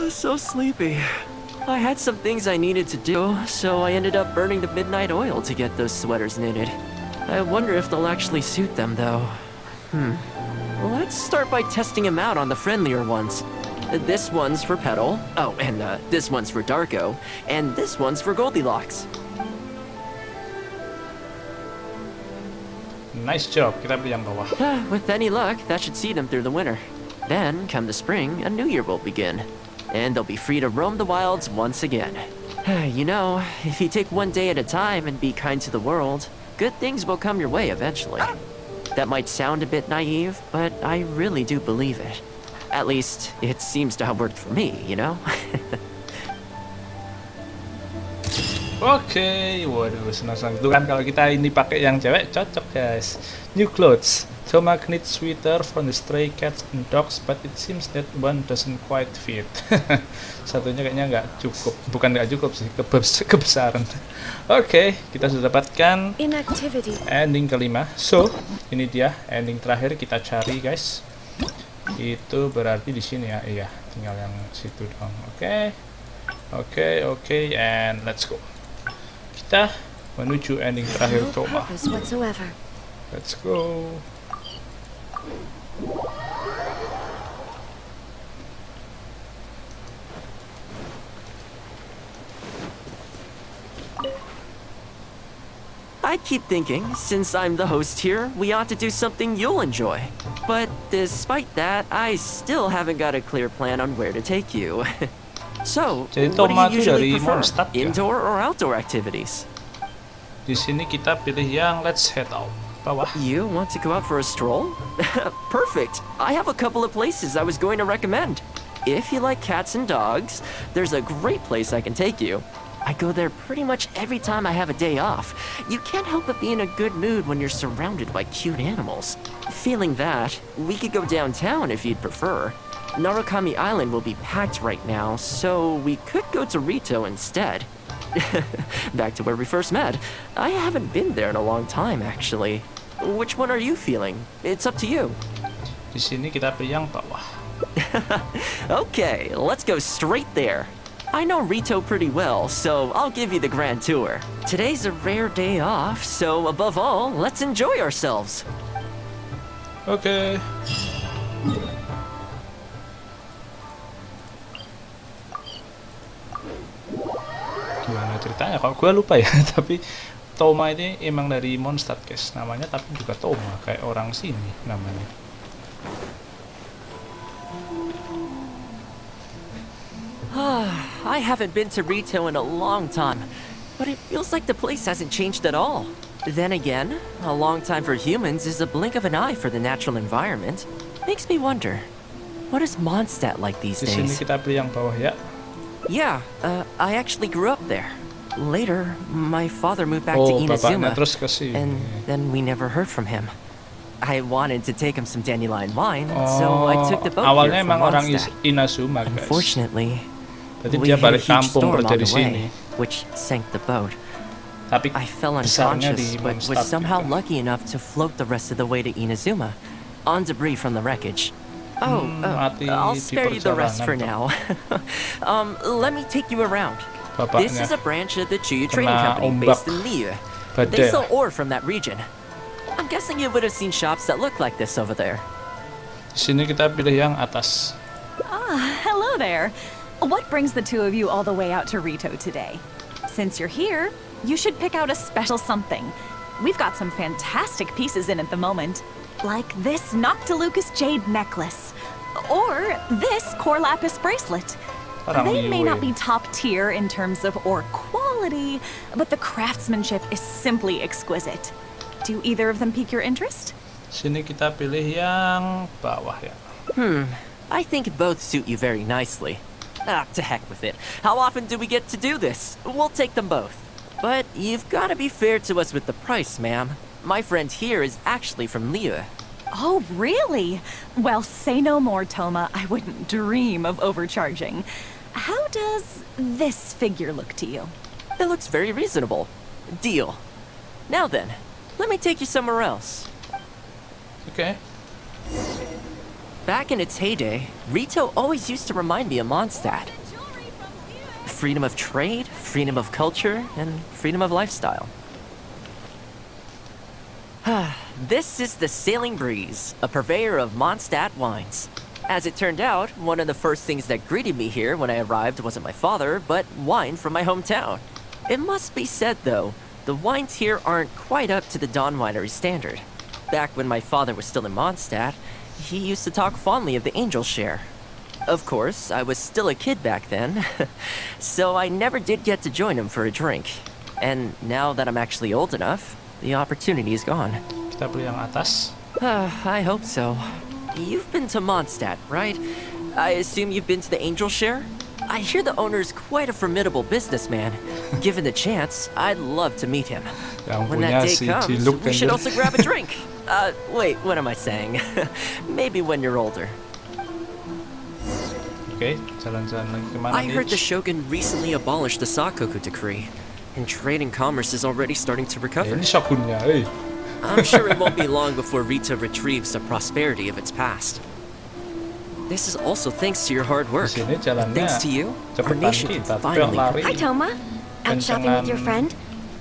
Speaker 6: So sleepy. I had some things I needed to do, so I ended up burning the midnight oil to get those sweaters knitted. I wonder if they'll actually suit them, though. Let's start by testing them out on the friendlier ones. This one's for Petal. Oh, and this one's for Darko. And this one's for Goldilocks.
Speaker 1: Nice job. Kita pilih yang bawah.
Speaker 6: With any luck, that should see them through the winter. Then, come the spring, a new year will begin. And they'll be free to roam the wilds once again. You know, if you take one day at a time and be kind to the world, good things will come your way eventually. That might sound a bit naive, but I really do believe it. At least, it seems to have worked for me, you know?
Speaker 1: Oke, waduh senang-senang itu kan kalau kita ini pakai yang cewek cocok guys. New clothes. Thoma knit sweater for the stray cats and dogs, but it seems that one doesn't quite fit. Satunya kayaknya nggak cukup, bukan nggak cukup sih, kebesaran. Oke, kita sudah dapatkan ending kelima. So, ini dia ending terakhir kita cari guys. Itu berarti di sini ya, iya, tinggal yang situ dong. Oke, and let's go. Kita menuju ending terakhir Thoma. Let's go.
Speaker 6: I keep thinking, since I'm the host here, we ought to do something you'll enjoy. But despite that, I still haven't got a clear plan on where to take you. So,
Speaker 1: Jadi
Speaker 6: what do
Speaker 1: Thoma
Speaker 6: you
Speaker 1: itu
Speaker 6: usually
Speaker 1: dari
Speaker 6: prefer?
Speaker 1: Mondstadt ya?
Speaker 6: Indoor or outdoor activities?
Speaker 1: Di sini kita pilih yang let's head out. Bawah.
Speaker 6: You want to go out for a stroll? Perfect. I have a couple of places I was going to recommend. If you like cats and dogs, there's a great place I can take you. I go there pretty much every time I have a day off. You can't help but be in a good mood when you're surrounded by cute animals. Feeling that, we could go downtown if you'd prefer. Narukami Island will be packed right now, so we could go to Rito instead. Back to where we first met. I haven't been there in a long time, actually. Which one are you feeling? It's up to you.
Speaker 1: Di sini kita pilih yang bawah.
Speaker 6: Okay, let's go straight there. I know Rito pretty well, so I'll give you the grand tour. Today's a rare day off, so above all, let's enjoy ourselves.
Speaker 1: Oke. Gimana ceritanya? Kalau gue lupa ya, tapi Thoma ini emang dari Mondstadt guys namanya, tapi juga Thoma kayak orang sini namanya.
Speaker 6: I haven't been to Rito in a long time, but it feels like the place hasn't changed at all. Then again, a long time for humans is a blink of an eye for the natural environment. Makes me wonder, what is Mondstadt like these
Speaker 1: Di sini
Speaker 6: days?
Speaker 1: kita pilih yang bawah ya.
Speaker 6: Yeah, I actually grew up there. Later, my father moved back to
Speaker 1: Oh, bapaknya
Speaker 6: Inazuma,
Speaker 1: terus ke sini.
Speaker 6: and then we never heard from him. I wanted to take him some dandelion wine, so I took the boat
Speaker 1: awalnya
Speaker 6: here from
Speaker 1: emang orang
Speaker 6: Mondstadt.
Speaker 1: Inazuma guys.
Speaker 6: Unfortunately,
Speaker 1: Berarti
Speaker 6: we
Speaker 1: dia
Speaker 6: hit a
Speaker 1: balik
Speaker 6: huge
Speaker 1: kampung
Speaker 6: storm
Speaker 1: kerja
Speaker 6: on
Speaker 1: di
Speaker 6: the
Speaker 1: sini.
Speaker 6: way, which sank the boat.
Speaker 1: Tapi
Speaker 6: I fell
Speaker 1: besarnya
Speaker 6: unconscious,
Speaker 1: di
Speaker 6: but was
Speaker 1: Mondstadt
Speaker 6: somehow
Speaker 1: juga.
Speaker 6: lucky enough to float the rest of the way to Inazuma, on debris from the wreckage.
Speaker 1: mati
Speaker 6: I'll
Speaker 1: di
Speaker 6: spare you the rest for
Speaker 1: perjalanan,
Speaker 6: now. Let me take you around. This is
Speaker 1: Bapaknya
Speaker 6: a branch of the Chuyu Trading
Speaker 1: kena
Speaker 6: Company
Speaker 1: ombak
Speaker 6: based in Liyue. They
Speaker 1: badai.
Speaker 6: sell ore from that region. I'm guessing you would have seen shops that look like this over there.
Speaker 1: Di sini kita pilih yang atas.
Speaker 15: Hello there. What brings the two of you all the way out to Rito today? Since you're here, you should pick out a special something. We've got some fantastic pieces in at the moment, like this Noctilucus jade necklace, or this core lapis bracelet.
Speaker 1: Parang
Speaker 15: They may not
Speaker 1: Liyue.
Speaker 15: be top tier in terms of ore quality, but the craftsmanship is simply exquisite. Do either of them pique your interest?
Speaker 1: Sini kita pilih yang bawah ya.
Speaker 6: I think both suit you very nicely. To heck with it. How often do we get to do this? We'll take them both. But you've got to be fair to us with the price, ma'am. My friend here is actually from Liyue.
Speaker 15: Oh, really? Well, say no more, Thoma. I wouldn't dream of overcharging. How does this figure look to you?
Speaker 6: It looks very reasonable. Deal. Now then, let me take you somewhere else.
Speaker 1: Oke.
Speaker 6: Back in its heyday, Rito always used to remind me of Mondstadt. Freedom of trade, freedom of culture, and freedom of lifestyle. This is the Sailing Breeze, a purveyor of Mondstadt wines. As it turned out, one of the first things that greeted me here when I arrived wasn't my father, but wine from my hometown. It must be said, though, the wines here aren't quite up to the Dawn Winery standard. Back when my father was still in Mondstadt, he used to talk fondly of the Angel Share. Of course, I was still a kid back then, so I never did get to join him for a drink. And now that I'm actually old enough, the opportunity is gone.
Speaker 1: Kita beli yang atas.
Speaker 6: I hope so. You've been to Mondstadt, right? I assume you've been to the Angel Share? I hear the owner's quite a formidable businessman. Given the chance, I'd love to meet him. When that day comes, we should also grab a drink. Wait, what am I saying? Maybe when you're older.
Speaker 1: Okay, jalan-jalan lagi kemana?
Speaker 6: I heard the Shogun recently abolished the Sakoku decree, and trade and commerce is already starting to recover.
Speaker 1: Ini Shogunnya, eh.
Speaker 6: I'm sure it won't be long before Rito retrieves the prosperity of its past. This is also thanks to your hard work. Thanks to you, our nation can finally...
Speaker 16: Hi, Thoma. Out shopping with your friend?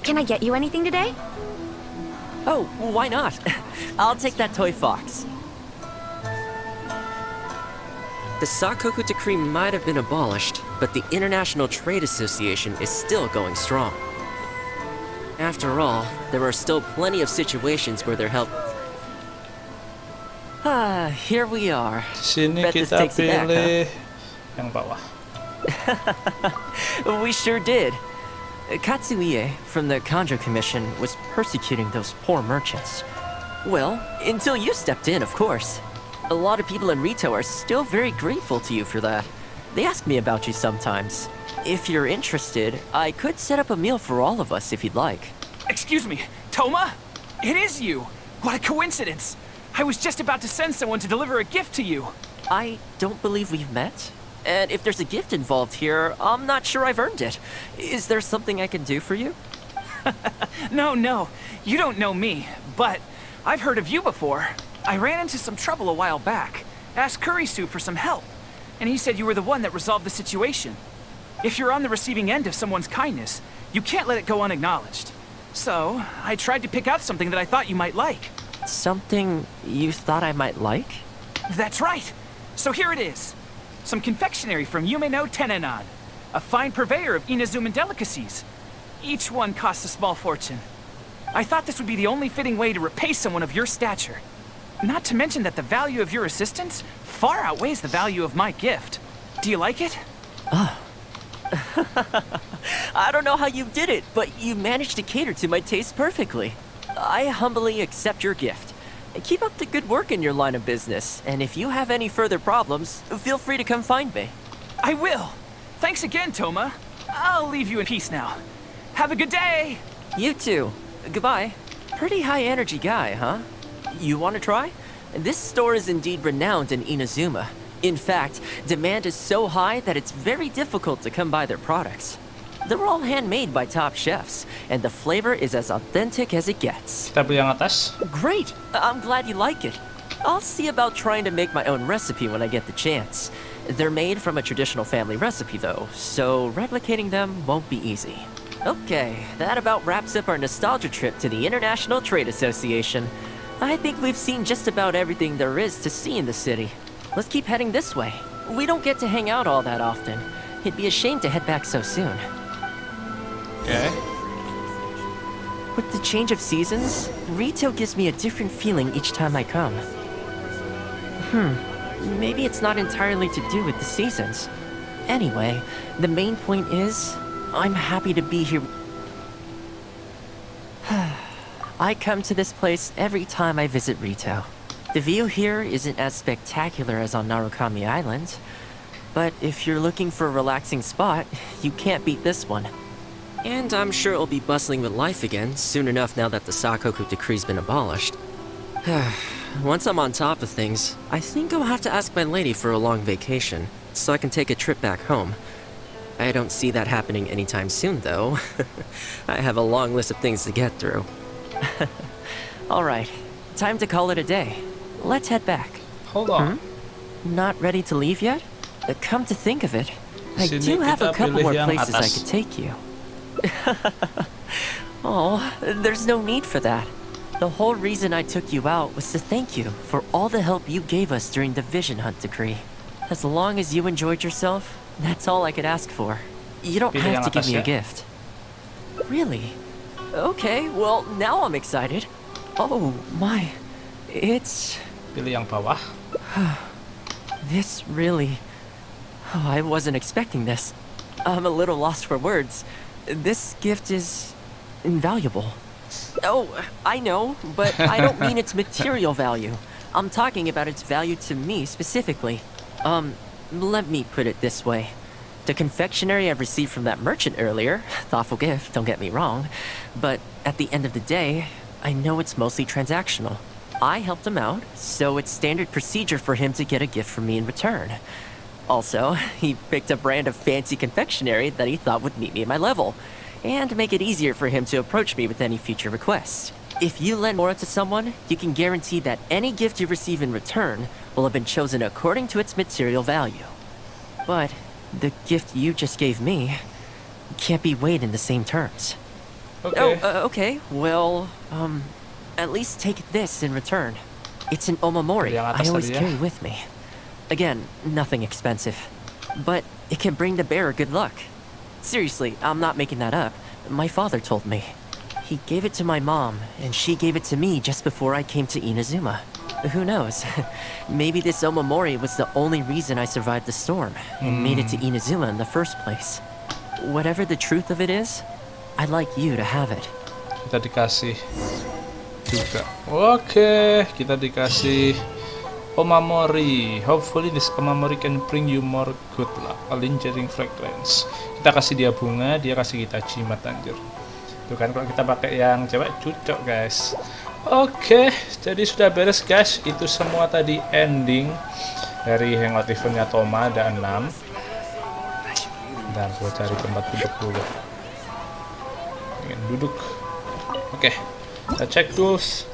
Speaker 16: Can I get you anything today?
Speaker 6: Oh, why not? I'll take that toy fox. The Sakoku decree might have been abolished, but the International Trade Association is still going strong. After all, there are still plenty of situations where their help... here we are.
Speaker 1: Sini
Speaker 6: Bet this
Speaker 1: kita
Speaker 6: takes you back,
Speaker 1: pilih yang bawah.
Speaker 6: We sure did. Katsuie from the Kanjo Commission was persecuting those poor merchants. Well, until you stepped in, of course. A lot of people in Rito are still very grateful to you for that. They ask me about you sometimes. If you're interested, I could set up a meal for all of us if you'd like.
Speaker 5: Excuse me, Thoma? It is you! What a coincidence! I was just about to send someone to deliver a gift to you.
Speaker 6: I don't believe we've met. And if there's a gift involved here, I'm not sure I've earned it. Is there something I can do for you?
Speaker 5: No, you don't know me, but I've heard of you before. I ran into some trouble a while back, asked Kurisu for some help, and he said you were the one that resolved the situation. If you're on the receiving end of someone's kindness, you can't let it go unacknowledged. So, I tried to pick out something that I thought you might like.
Speaker 6: Something you thought I might like?
Speaker 5: That's right! So here it is. Some confectionery from Yumeno Tenenan, a fine purveyor of Inazuman delicacies. Each one costs a small fortune. I thought this would be the only fitting way to repay someone of your stature. Not to mention that the value of your assistance far outweighs the value of my gift. Do you like it?
Speaker 6: Oh. I don't know how you did it, but you managed to cater to my taste perfectly. I humbly accept your gift. Keep up the good work in your line of business, and if you have any further problems, feel free to come find me.
Speaker 5: I will. Thanks again, Thoma. I'll leave you in peace now. Have a good day!
Speaker 6: You too. Goodbye. Pretty high-energy guy, huh? You want to try? This store is indeed renowned in Inazuma. In fact, demand is so high that it's very difficult to come by their products. They're all handmade by top chefs, and the flavor is as authentic as it gets.
Speaker 1: Kita beli yang atas.
Speaker 6: Great! I'm glad you like it. I'll see about trying to make my own recipe when I get the chance. They're made from a traditional family recipe, though, so replicating them won't be easy. Okay, that about wraps up our nostalgia trip to the International Trade Association. I think we've seen just about everything there is to see in the city. Let's keep heading this way. We don't get to hang out all that often. It'd be a shame to head back so soon.
Speaker 1: Okay.
Speaker 6: With the change of seasons, Rito gives me a different feeling each time I come. Maybe it's not entirely to do with the seasons. Anyway, the main point is, I'm happy to be here. I come to this place every time I visit Rito. The view here isn't as spectacular as on Narukami Island, but if you're looking for a relaxing spot, you can't beat this one. And I'm sure it'll be bustling with life again soon enough now that the Sakoku decree's been abolished. Once I'm on top of things, I think I'll have to ask my lady for a long vacation, so I can take a trip back home. I don't see that happening anytime soon, though. I have a long list of things to get through. Alright, time to call it a day. Let's head back.
Speaker 1: Hold on.
Speaker 6: Not ready to leave yet? Come to think of it, I do have a couple more places I could take you. Oh, there's no need for that. The whole reason I took you out was to thank you for all the help you gave us during the Vision Hunt decree. As long as you enjoyed yourself, that's all I could ask for. You don't
Speaker 1: Pilih
Speaker 6: have
Speaker 1: yang
Speaker 6: to give
Speaker 1: atas
Speaker 6: me
Speaker 1: ya.
Speaker 6: a gift. Really? Okay, well, now I'm excited. Oh, my. It's...
Speaker 1: Pilih yang bawah.
Speaker 6: This really... Oh, I wasn't expecting this. I'm a little lost for words. This gift is... invaluable. Oh, I know, but I don't mean its material value. I'm talking about its value to me specifically. Let me put it this way. The confectionery I received from that merchant earlier, thoughtful gift, don't get me wrong, but at the end of the day, I know it's mostly transactional. I helped him out, so it's standard procedure for him to get a gift from me in return. Also, he picked a brand of fancy confectionery that he thought would meet me at my level, and make it easier for him to approach me with any future requests. If you lend more to someone, you can guarantee that any gift you receive in return will have been chosen according to its material value. But the gift you just gave me can't be weighed in the same terms.
Speaker 1: Okay.
Speaker 6: Oh, okay. Well, at least take this in return. It's an omamori
Speaker 1: Yang
Speaker 6: I
Speaker 1: atas
Speaker 6: always
Speaker 1: tadi ya.
Speaker 6: carry with me. Again, nothing expensive. But it can bring the bearer good luck. Seriously, I'm not making that up. My father told me. He gave it to my mom, and she gave it to me just before I came to Inazuma. Who knows? Maybe this omamori was the only reason I survived the storm and made it to Inazuma in the first place. Whatever the truth of it is, I'd like you to have it.
Speaker 1: Kita dikasih juga. Oke, kita dikasih omamori. Hopefully this omamori can bring you more good luck. A lingering fragrance. Kita kasih dia bunga, dia kasih kita jimat anjir. Tuh kan kalau kita pakai yang cewek cocok guys. Oke, jadi sudah beres guys. Itu semua tadi ending dari hangout eventnya Thoma ada 6. Dan gue cari tempat duduk dulu. Ingin duduk. Oke, kita cek tools.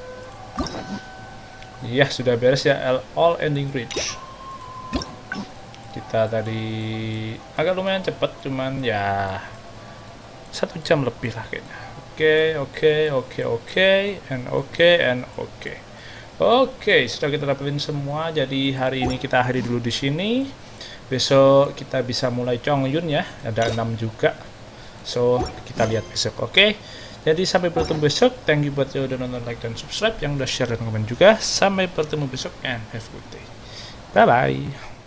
Speaker 1: Iya sudah beres ya, all ending reach. Kita tadi agak lumayan cepat, cuman ya 1 jam lebih lah kayaknya. Oke, sudah kita dapetin semua. Jadi hari ini kita akhiri dulu di sini. Besok kita bisa mulai Chongyun ya, ada 6 juga. So kita lihat besok. Oke. Jadi sampai bertemu besok. Thank you buat yang udah nonton, like dan subscribe, yang udah share dan komen juga. Sampai bertemu besok and have a good day. Bye bye.